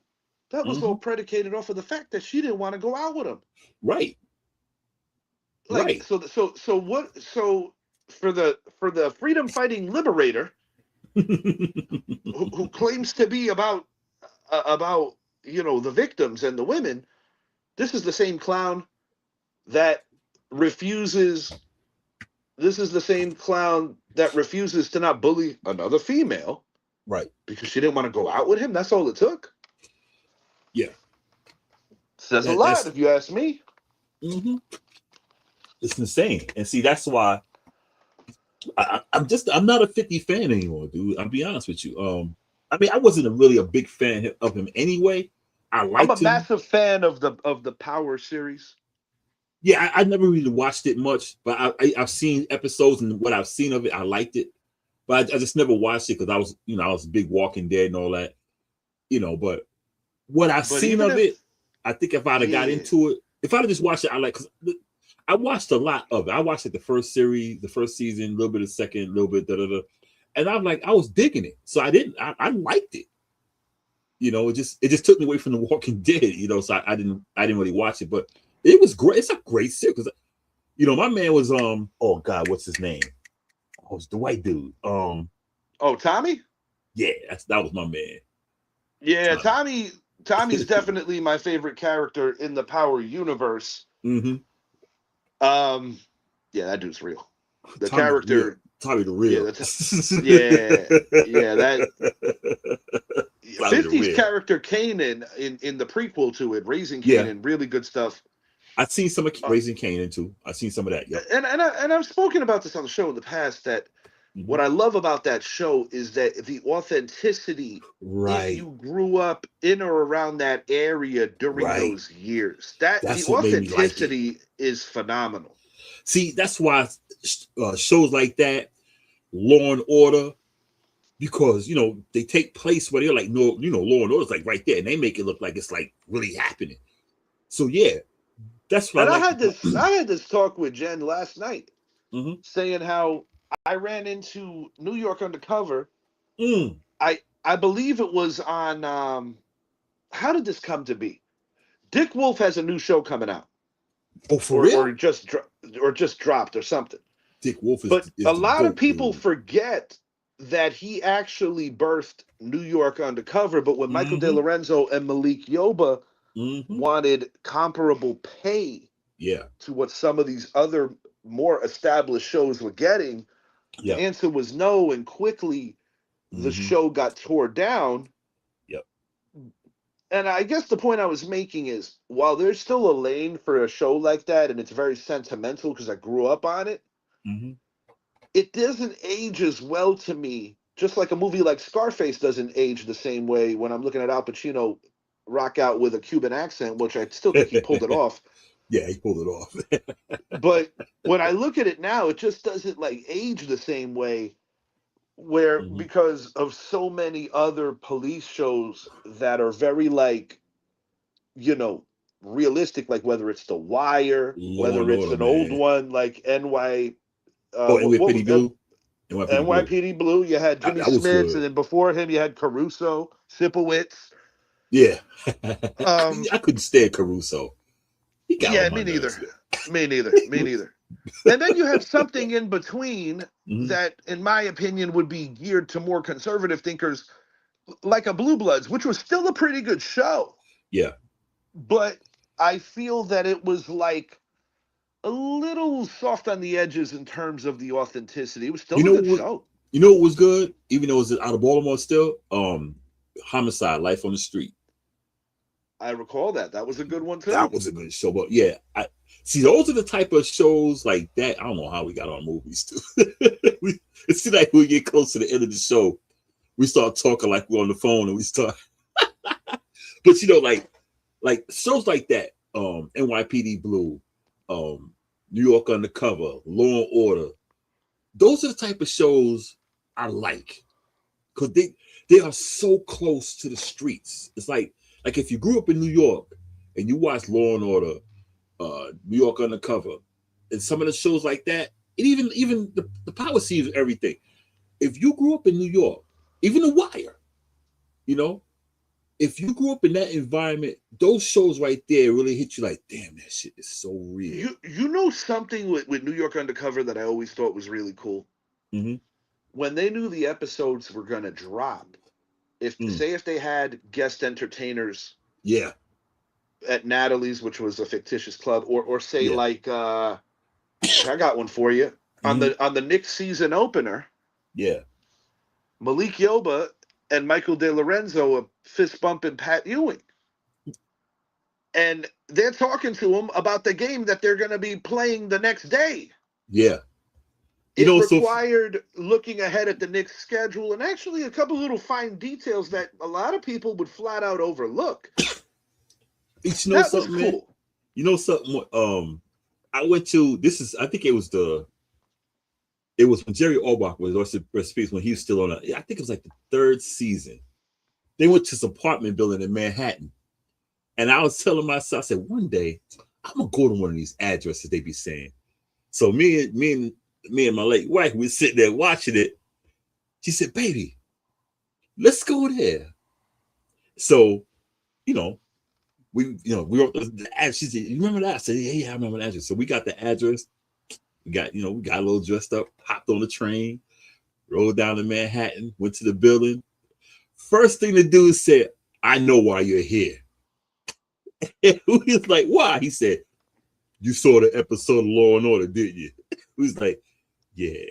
that was all predicated off of the fact that she didn't want to go out with him. Right. Like, right. So for the freedom fighting liberator who claims to be about you know, the victims and the women, this is the same clown that refuses. This is the same clown that refuses to not bully another female, right? Because she didn't want to go out with him. That's all it took. Yeah, says a lot if you ask me. It's insane, and see, that's why I'm not a 50 fan anymore, dude. I'll be honest with you. I mean, I wasn't really a big fan of him anyway. I'm a massive fan of the Power series. Yeah, I never really watched it much, but I've seen episodes, and what I've seen of it, I liked it. But I just never watched it because I was a big Walking Dead and all that, you know. But what I've seen of it, I think if I'd have got into it, if I'd have just watched it, because I watched a lot of it. I watched the first series, the first season, a little bit of the second, a little bit, and I'm like, I was digging it, so I liked it. You know, it just took me away from the Walking Dead, you know. So I didn't really watch it, but it was great. It's a great series because, you know, my man was oh God, what's his name? Oh, it's the white dude. Tommy? Yeah, that was my man. Yeah, Tommy's definitely my favorite character in the Power universe. Yeah, that dude's real. The Tommy character Tommy the real. That 50's character Kanan in the prequel to it, Raising Kanan, really good stuff. I've seen some of Raising Kanan too. I've seen some of that. Yeah, and I've spoken about this on the show in the past. That what I love about that show is that the authenticity. Right. If you grew up in or around that area during those years, that's the authenticity is phenomenal. See, that's why shows like that, Law and Order, because, you know, they take place where they're like, no, you know, Law and Order's like right there, and they make it look like it's like really happening. So yeah, that's what I had this talk with Jen last night, saying how I ran into New York Undercover. I believe it was on. How did this come to be? Dick Wolf has a new show coming out. Oh, for real? Or just dropped or something. Dick Wolf is. But a lot of people forget that he actually birthed New York Undercover. But when Michael De Lorenzo and Malik Yoba wanted comparable pay, to what some of these other more established shows were getting, the answer was no, and quickly the show got tore down. And I guess the point I was making is, while there's still a lane for a show like that, and it's very sentimental because I grew up on it, it doesn't age as well to me, just like a movie like Scarface doesn't age the same way when I'm looking at Al Pacino rock out with a Cuban accent, which I still think he pulled it off. Yeah, he pulled it off. But when I look at it now, it just doesn't like age the same way. Where because of so many other police shows that are very like, you know, realistic, like whether it's The Wire, whether it's an old one like NYPD Blue. You had Jimmy Smits, and then before him you had Caruso, Sipowicz. Yeah, I couldn't stand Caruso. Me neither. And then you have something in between that, in my opinion, would be geared to more conservative thinkers, like a Blue Bloods, which was still a pretty good show. Yeah. But I feel that it was like a little soft on the edges in terms of the authenticity. It was still a good show. You know what was good, even though it was out of Baltimore still? Homicide, Life on the Street. I recall that. That was a good one too. That was a good show. But yeah, see, those are the type of shows like that. I don't know how we got on movies too. It seems like we get close to the end of the show, we start talking like we're on the phone and we start. But you know, like shows like that, NYPD Blue, New York Undercover, Law and Order. Those are the type of shows I like because they are so close to the streets. It's like if you grew up in New York and you watch Law and Order, New York Undercover, and some of the shows like that, and even the power scenes, everything. If you grew up in New York, even The Wire, you know, if you grew up in that environment, those shows right there really hit you like, damn, that shit is so real. You know something with New York Undercover that I always thought was really cool? Mm-hmm. When they knew the episodes were going to drop, if they had guest entertainers, yeah, at Natalie's, which was a fictitious club, or say like I got one for you on the Knicks season opener. Yeah, Malik Yoba and Michael De Lorenzo are fist bumping Pat Ewing, and they're talking to him about the game that they're going to be playing the next day. Yeah. It required looking ahead at the Knicks schedule and actually a couple little fine details that a lot of people would flat out overlook. You know that something, man? Cool. You know something? I went to I think it was when Jerry Orbach was recipes when he was still on I think it was like the third season. They went to this apartment building in Manhattan. And I was telling myself, I said, one day I'm gonna go to one of these addresses they be saying. So me and my late wife, we were sitting there watching it. She said, baby, let's go there. So, we wrote the address. She said, you remember that? I said, yeah, I remember the address. So we got the address. We got a little dressed up, hopped on the train, rode down to Manhattan, went to the building. First thing the dude said, I know why you're here. And we was like, why? He said, you saw the episode of Law and Order, didn't you? We was like, yeah.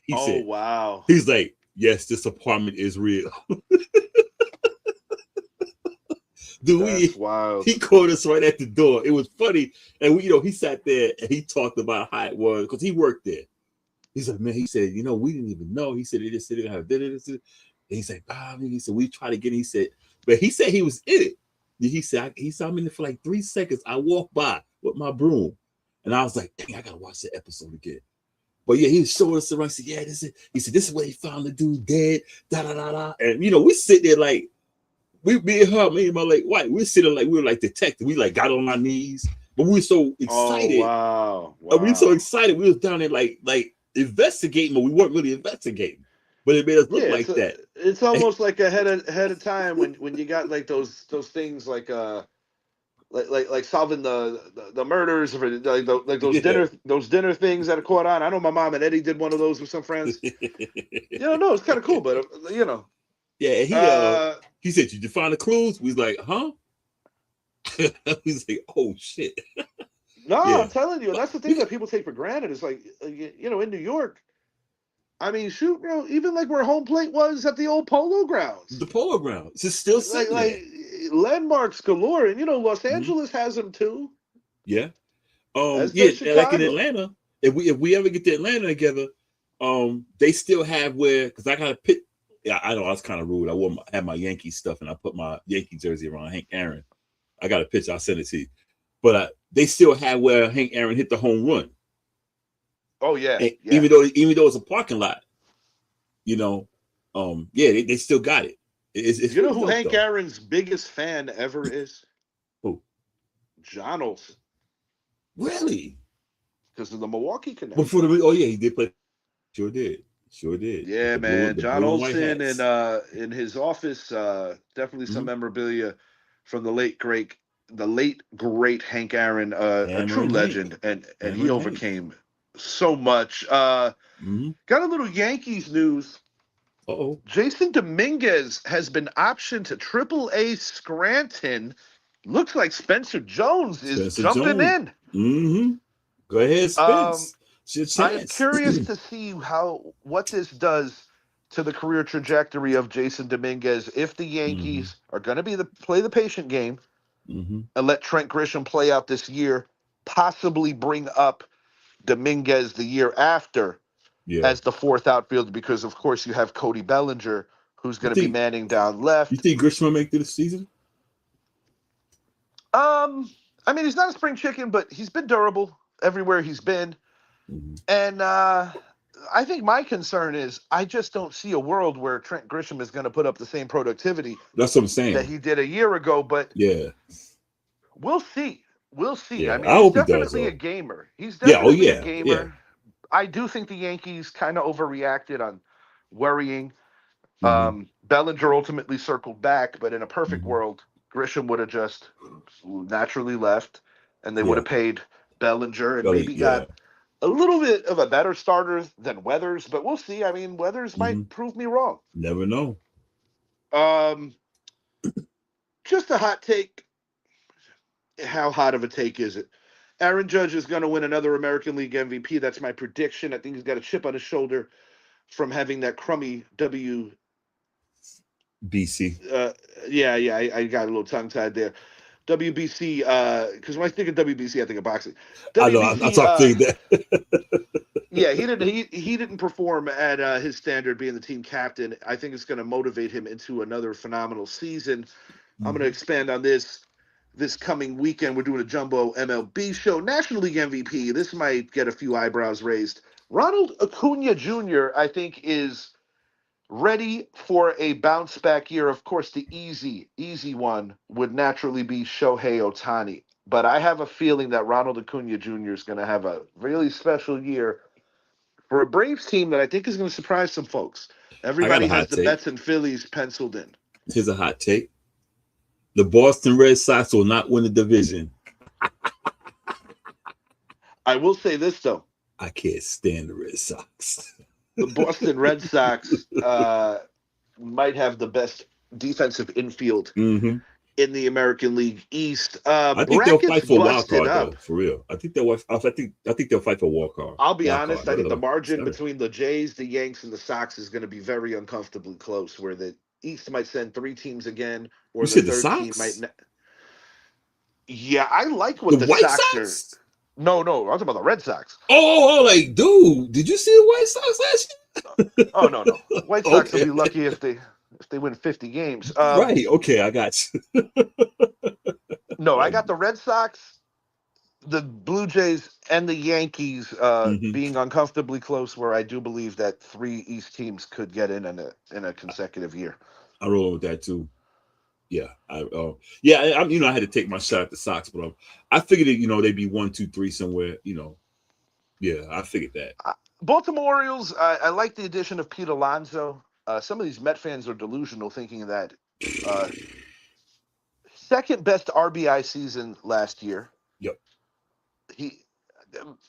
He said, wow. He's like, yes, this apartment is real. Dude, wild. He called us right at the door. It was funny. And he sat there and he talked about how it was because he worked there. He's like, man, he said, we didn't even know. He said, they just said they have this. And he said, he said, we tried to get it. He said, but he said he was in it. He said, I'm in it for like 3 seconds. I walked by with my broom. And I was like, dang, I got to watch the episode again. But yeah, he was showing us around. He said, this is where he found the dude dead. Da da da da. And we sit there like, me and my late wife, we were sitting like we were like detectives. We like got on our knees, but we were so excited. Oh, wow. We were so excited. We was down there like investigating, but we weren't really investigating. But it made us look like that. It's almost like ahead of time when you got like those things like solving the murders or like those dinner things that are caught on. I know my mom and Eddie did one of those with some friends. No, it's kind of cool, but Yeah, he said, did you find the clues? We was like, huh? He's like, oh shit. No, yeah. I'm telling you, that's the thing that people take for granted. It's like, in New York, I mean, shoot, bro, even like where home plate was at the old Polo Grounds. The Polo Grounds. It's still sitting like landmarks galore. And, Los Angeles has them too. Yeah. Like in Atlanta, if we ever get to Atlanta together, they still have because I got a pit. Yeah, I know I was kind of rude. I had my Yankee stuff and I put my Yankee jersey around Hank Aaron. I got a picture. I'll send it to you. But they still have where Hank Aaron hit the home run. Oh yeah. Even though it's a parking lot, they still got it. It's you know who Hank Aaron's biggest fan ever is? Who? John Olsen. Really? Because of the Milwaukee connection. He did play. Sure did. Yeah, man. John Olsen in his office, definitely some memorabilia from the late great the late great Hank Aaron, a true legend, and he overcame so much. Got a little Yankees news. Jason Dominguez has been optioned to AAA Scranton. Looks like Spencer Jones is jumping in. Go ahead, Spence. I am curious to see what this does to the career trajectory of Jason Dominguez if the Yankees are going to play the patient game and let Trent Grisham play out this year, possibly bring up Dominguez the year after as the fourth outfielder, because of course you have Cody Bellinger who's going to be manning down left. You think Grisham will make it this season? I mean, he's not a spring chicken, but he's been durable everywhere he's been. And I think my concern is I just don't see a world where Trent Grisham is going to put up the same productivity. That's what I'm saying. That he did a year ago, but we'll see. We'll see. Yeah, I mean, he's definitely a gamer. He's definitely a gamer. Yeah. I do think the Yankees kind of overreacted on worrying. Bellinger ultimately circled back, but in a perfect world, Grisham would have just naturally left, and they would have paid Bellinger and maybe got a little bit of a better starter than Weathers, but we'll see. I mean, Weathers might prove me wrong. Never know. Just a hot take. How hot of a take is it? Aaron Judge is going to win another American League MVP. That's my prediction. I think he's got a chip on his shoulder from having that crummy WBC. I got a little tongue-tied there. WBC, because when I think of WBC, I think of boxing. WBC, I know. I'm talking that. Yeah, he didn't perform at his standard being the team captain. I think it's going to motivate him into another phenomenal season. I'm going to expand on this coming weekend. We're doing a jumbo MLB show. National League MVP. This might get a few eyebrows raised. Ronald Acuna Jr., I think, is ready for a bounce back year. Of course, the easy one would naturally be Shohei Ohtani. But I have a feeling that Ronald Acuna Jr. is going to have a really special year for a Braves team that I think is going to surprise some folks. Everybody has the Mets and Phillies penciled in. Here's a hot take. The Boston Red Sox will not win the division. I will say this, though. I can't stand the Red Sox. The Boston Red Sox might have the best defensive infield in the American League East. I think they'll fight for a wild card, though, for real. I think they'll fight for a wild card. I'll be honest. I think the margin between the Jays, the Yanks, and the Sox is going to be very uncomfortably close, where the East might send 3 teams again, or the third team might. Yeah, I like what the Sox are. No, I'm talking about the Red Sox. Oh, like, dude, did you see the White Sox last year? Oh, no. White Sox will be lucky if they win 50 games. Right, okay, I got you. No, I got the Red Sox, the Blue Jays, and the Yankees being uncomfortably close, where I do believe that 3 East teams could get in a consecutive year. I roll with that, too. Yeah, I had to take my shot at the Sox, but I figured they'd be 1, 2, 3 somewhere. Yeah, I figured that. Baltimore Orioles. I like the addition of Pete Alonso. Some of these Met fans are delusional, thinking that second best RBI season last year. Yep.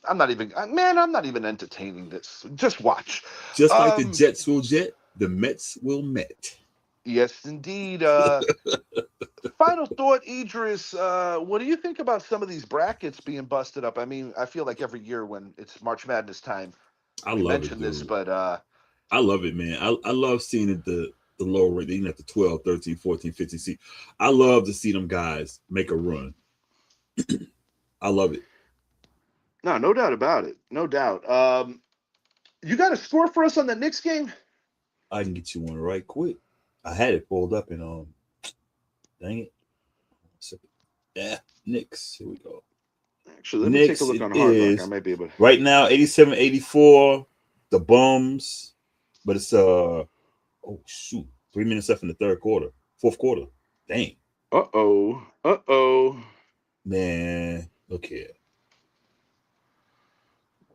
I'm not even entertaining this. Just watch. Just like the Jets will jet, the Mets will Met. Yes, indeed. Final thought, Idris. What do you think about some of these brackets being busted up? I mean, I feel like every year when it's March Madness time, we mention this, but I love it, man. I love seeing it the lower rate, even at the 12, 13, 14, 15 seed. I love to see them guys make a run. I love it. No doubt about it. No doubt. You got a score for us on the Knicks game? I can get you one right quick. I had it pulled up and dang it. Yeah, Knicks. Here we go. Actually, let me take a look on Hard Rock. I might be able to. Right now, 87-84, the Bums. But it's 3 minutes left in the fourth quarter. Dang. Uh-oh. Man, look here.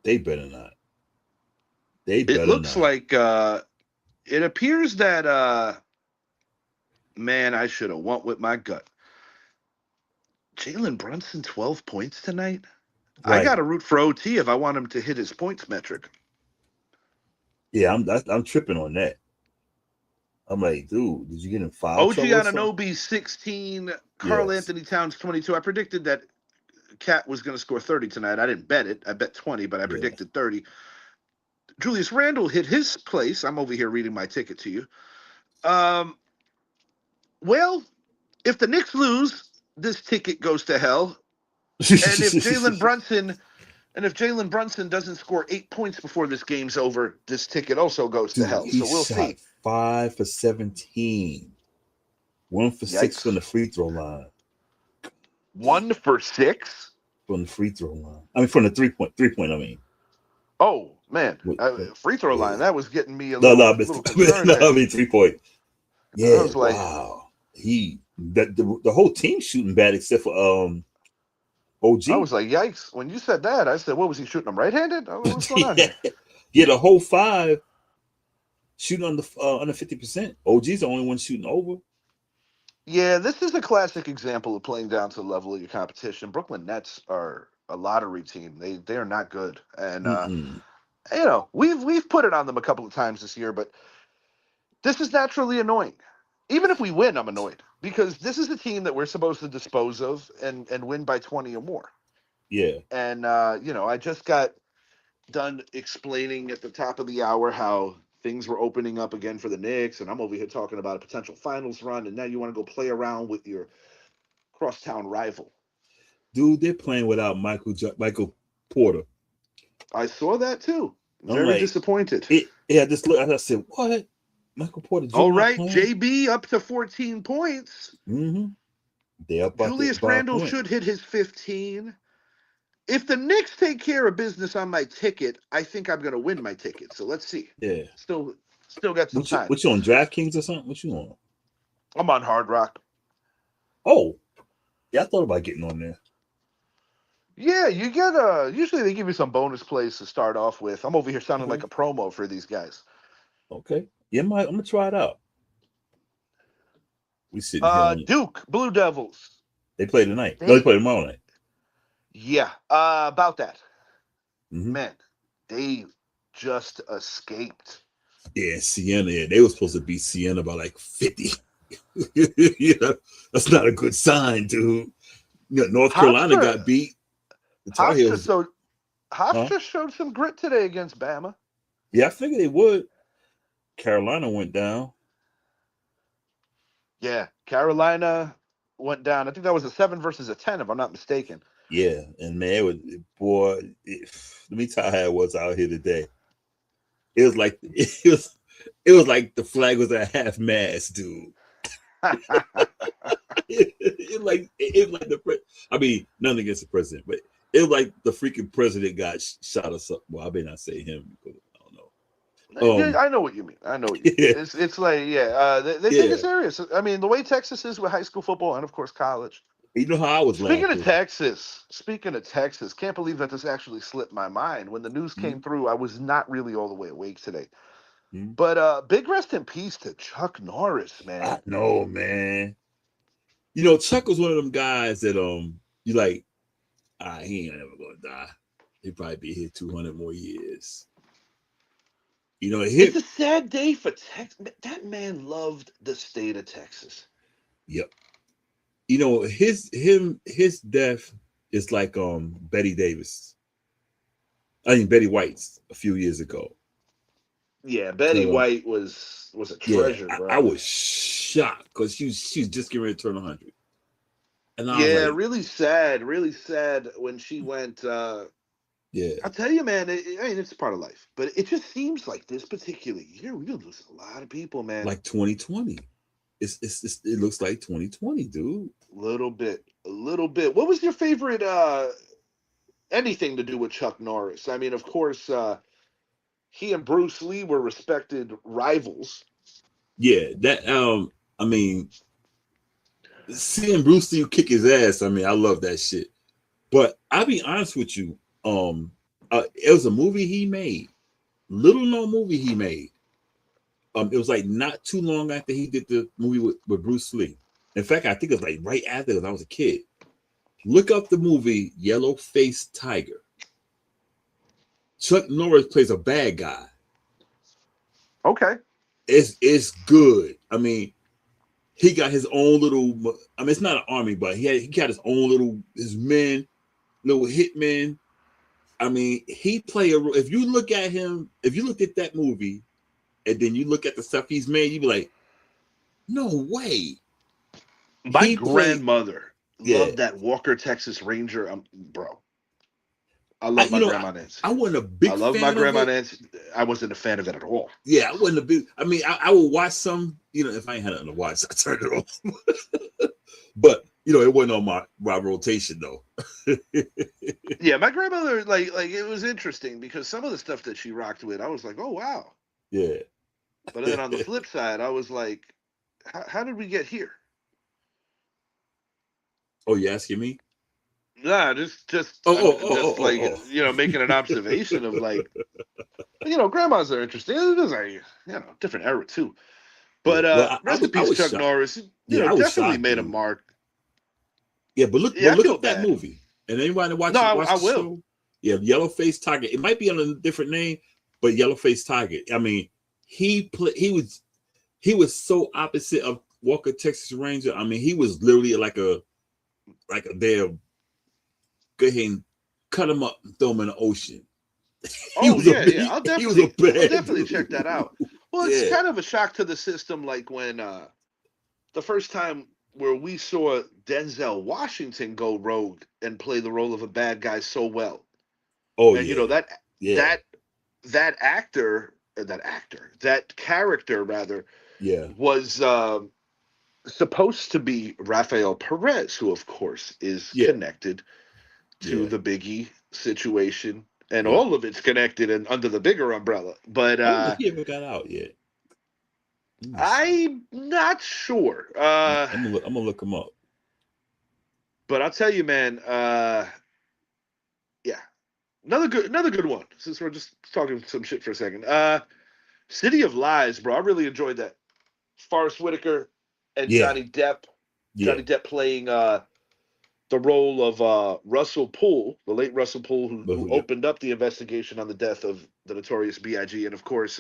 They better not. It looks like it appears that man, I should have went with my gut. Jalen Brunson 12 points tonight. Right. I got to root for OT if I want him to hit his points metric. Yeah, I'm tripping on that. I'm like, dude, did you get in foul OG trouble? Anunoby 16, Karl Anthony Towns 22. I predicted that Cat was going to score 30 tonight. I didn't bet it. I bet 20, but I predicted 30. Julius Randle hit his place. I'm over here reading my ticket to you. Well, if the Knicks lose, this ticket goes to hell. And if Jalen Brunson doesn't score 8 points before this game's over, this ticket also goes to hell. So we'll see. 5 for 17. 1 for 6 from the free throw line. 1 for 6? From the free throw line. I mean, from the 3-point, I mean. Oh, man. Free throw line. That was getting me a little concerned. I mean, 3-point. Yeah, I was like, wow. The whole team shooting bad except for OG. I was like, yikes. When you said that, I said, what was he shooting them right-handed? What's going on here? Yeah, the whole 5 shooting under 50%. OG's the only one shooting over. Yeah, this is a classic example of playing down to the level of your competition. Brooklyn Nets are a lottery team. They are not good. And you know, we've put it on them a couple of times this year, but this is naturally annoying. Even if we win, I'm annoyed because this is a team that we're supposed to dispose of and win by 20 or more. Yeah. And you know, I just got done explaining at the top of the hour how things were opening up again for the Knicks, and I'm over here talking about a potential finals run, and now you want to go play around with your crosstown rival. Dude, they're playing without Michael Porter. I saw that too. Very disappointed. Just look. I said, what? Michael Porter Jr. All right, JB up to 14 points. Mm-hmm. They up Julius Randle should hit his 15. If the Knicks take care of business on my ticket, I think I'm going to win my ticket. So let's see. Yeah. Still got some time. What you on, DraftKings or something? What you on? I'm on Hard Rock. Oh. Yeah, I thought about getting on there. Yeah, you get usually they give you some bonus plays to start off with. I'm over here sounding like a promo for these guys. Okay. Yeah, I'm going to try it out. We sitting here. Duke, Blue Devils. They play tonight. No, they play tomorrow night. Yeah, about that. Mm-hmm. Man, they just escaped. Yeah, Siena. Yeah, they were supposed to beat Siena by like 50. You know, that's not a good sign, dude. You know, North Carolina got beat. Hofstra showed some grit today against Bama. Yeah, I figured they would. Carolina went down. Yeah, Carolina went down. I think that was a 7 versus a 10, if I'm not mistaken. Yeah, and man, let me tell you how it was out here today. It was like the flag was at half mast, dude. it was like I mean, nothing against the president, but it was like the freaking president got shot or something. Well, I may not say him because I don't know. I know what you mean. It's like, they take it serious. I mean, the way Texas is with high school football and of course college. You know how I was Speaking of Texas, can't believe that this actually slipped my mind. When the news came through, I was not really all the way awake today. But big rest in peace to Chuck Norris, man. I know, man. You know, Chuck was one of them guys that you like, he ain't never gonna die. He'll probably be here 200 more years. You know, it's a sad day for Texas. That man loved the state of Texas. Yep. You know, his death is like Betty White's a few years ago. Yeah, Betty White was a treasure, bro. I was shocked because she was just getting ready to turn 100. And I was like, really sad when she went. Yeah, I'll tell you, man. I mean, it's part of life, but it just seems like this particular year we've been losing a lot of people, man. Like 2020. It looks like 2020, dude. A little bit. What was your favorite anything to do with Chuck Norris? I mean, of course, he and Bruce Lee were respected rivals. Yeah, that I mean, seeing Bruce Lee kick his ass, I mean, I love that shit. But I'll be honest with you, it was a movie he made, little known movie he made. It was like not too long after he did the movie with Bruce Lee. In fact, I think it was like right after, because I was a kid. Look up the movie Yellow-Faced Tiger. Chuck Norris plays a bad guy. Okay. It's good. I mean, he got his own little. I mean, it's not an army, but he got his own his men, little hitmen. I mean, he play a. If you look at him, if you look at that movie, and then you look at the stuff he's made, you be like, no way. My grandmother loved that Walker Texas Ranger, bro. I love my Grandma Nancy. I wasn't a big fan of it. I love my Grandma Nancy. I wasn't a fan of it at all. Yeah, I wasn't a big. I mean, I would watch some. If I ain't had nothing to watch, I turned it off. But it wasn't on my rotation though. Yeah, my grandmother like it was interesting because some of the stuff that she rocked with, I was like, oh wow. Yeah. But then on the flip side, I was like, how did we get here? Oh, you asking me? Nah, just making an observation of like, grandmas are interesting. It was like, different era too. But rest in peace, Chuck Norris. Definitely made a mark. Yeah, but look up that movie. And anybody watch the show? Yeah, Yellow-Faced Tiger. It might be on a different name, but Yellow-Faced Tiger. I mean, he was so opposite of Walker Texas Ranger. I mean, he was literally like a damn. Go ahead and cut him up and throw him in the ocean. Oh yeah. I'll definitely check that out. Well, it's kind of a shock to the system, like when the first time where we saw Denzel Washington go rogue and play the role of a bad guy so well. Oh, and that character rather, was supposed to be Rafael Perez, who of course is connected to the Biggie situation, and all of it's connected and under the bigger umbrella. But I don't think he ever got out yet. I'm not sure. I'm gonna look him up. But I'll tell you, man. Another good one. Since we're just talking some shit for a second. City of Lies, bro. I really enjoyed that. Forrest Whitaker and Johnny Depp. Johnny Depp playing the role of Russell Poole, the late Russell Poole, who opened up the investigation on the death of the notorious B.I.G. And of course,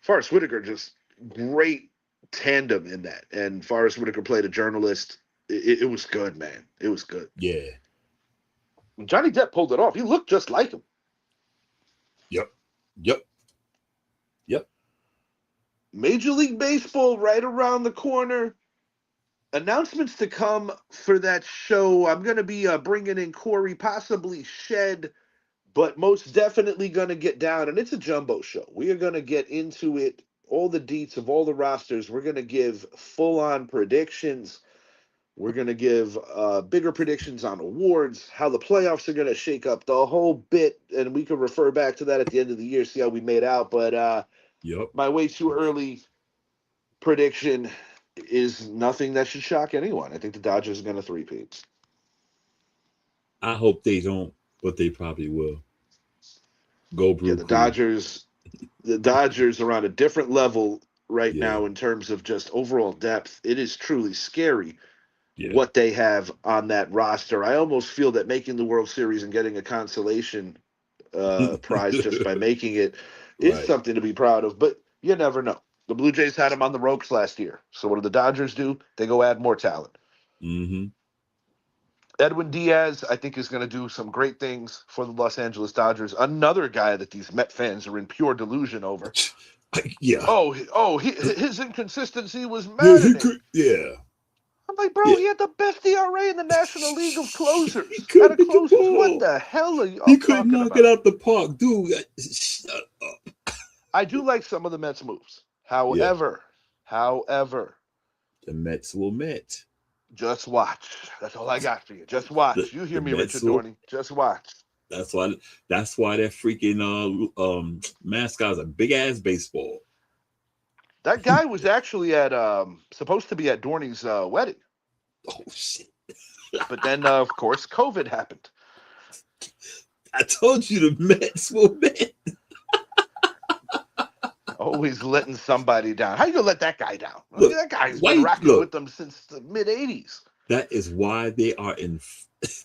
Forrest Whitaker, just great tandem in that. And Forrest Whitaker played a journalist. It was good, man. It was good. Yeah. Johnny Depp pulled it off. He looked just like him. Yep. Major League Baseball right around the corner. Announcements to come for that show. I'm going to be bringing in Corey, possibly Shed, but most definitely going to get down. And it's a jumbo show. We are going to get into it, all the deets of all the rosters. We're going to give full-on predictions. We're going to give bigger predictions on awards, how the playoffs are going to shake up, the whole bit. And we can refer back to that at the end of the year, see how we made out. But my way too early prediction is nothing that should shock anyone. I think the Dodgers are going to three-peat. I hope they don't, but they probably will. Go Brew. Yeah, the Dodgers are on a different level right now in terms of just overall depth. It is truly scary what they have on that roster. I almost feel that making the World Series and getting a consolation prize just by making it is something to be proud of, but you never know. The Blue Jays had him on the ropes last year. So what do the Dodgers do? They go add more talent. Mm-hmm. Edwin Diaz, I think, is going to do some great things for the Los Angeles Dodgers. Another guy that these Met fans are in pure delusion over. Yeah. His inconsistency was maddening. I'm like, bro, he had the best ERA in the National League of closers. Out of closers, what the hell are you He couldn't knock it out the park, dude. Shut up. I do like some of the Mets moves. However, the Mets will Met. Just watch. That's all I got for you. Just watch. You hear me, Richard Dorney. Just watch. That's why that freaking mascot's a big ass baseball. That guy was actually at supposed to be at Dorney's wedding. Oh shit! But then of course COVID happened. I told you the Mets will Met. Always letting somebody down. How you gonna let that guy down? Look, that guy's been rocking with them since the mid-'80s. That is why they are in.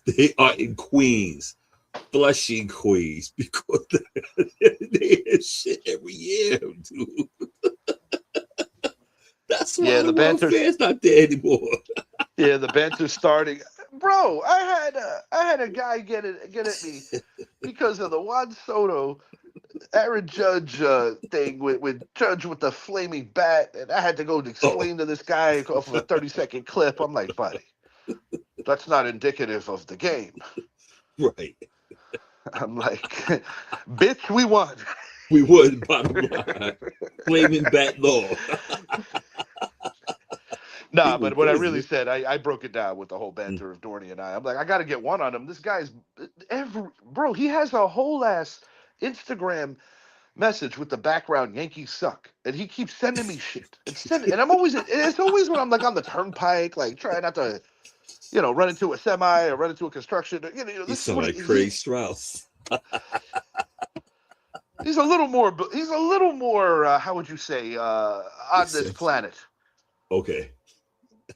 They are in Queens, Flushing, Queens, because they have shit every year, dude. That's why the World Fair's not there anymore. Yeah, the banter's starting. Bro, I had a guy get at me because of the Juan Soto Aaron Judge thing with Judge with the flaming bat, and I had to go explain to this guy off of a 30-second clip. I'm like, buddy, that's not indicative of the game. Right. I'm like, bitch, we won. We won, bottom line. Flaming bat law. Nah, but what I really said, I broke it down with the whole banter of Dorney and I. I'm like, I got to get one on him. This guy's bro. He has a whole ass Instagram message with the background Yankees suck, and he keeps sending me shit. And I'm always, it's always when I'm like on the turnpike, like trying not to, run into a semi or run into a construction. This is like Craig Strauss. He's a little more. How would you say on this planet? Okay.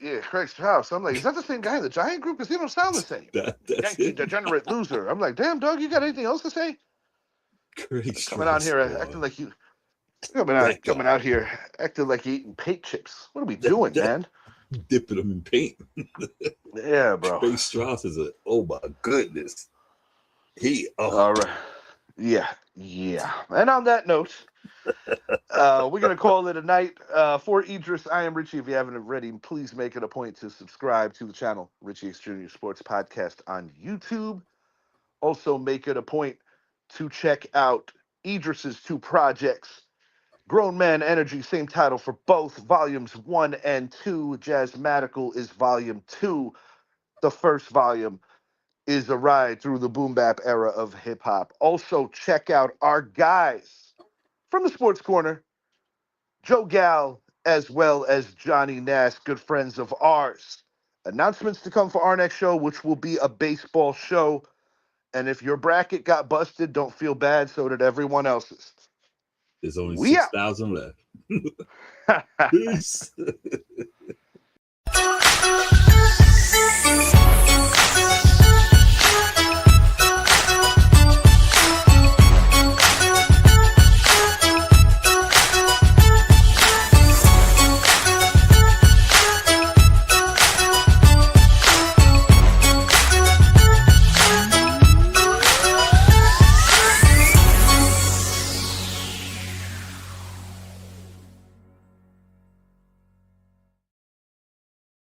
Yeah, Craig Strauss. I'm like, is that the same guy in the Giant Group? Because he don't sound the same. Yankee degenerate loser. I'm like, damn, dog, you got anything else to say? Craig coming out here acting like you. Coming out here acting like you eating paint chips. What are we doing, man? Dipping them in paint. Yeah, bro. Craig Strauss is oh my goodness. All right. Yeah. And on that note, we're gonna call it a night. For Idris, I am Richie. If you haven't already, please make it a point to subscribe to the channel, Richie X Jr. Sports Podcast on YouTube. Also, make it a point to check out Idris's 2 projects. Grown Man Energy, same title for both, volumes 1 and 2. Jazzmatical is volume 2. The first volume is a ride through the boom bap era of hip hop. Also, check out our guys from the Sports Corner, Joe Gal, as well as Johnny Nass, good friends of ours. Announcements to come for our next show, which will be a baseball show. And if your bracket got busted, don't feel bad. So did everyone else's. There's only 6,000 left. Peace.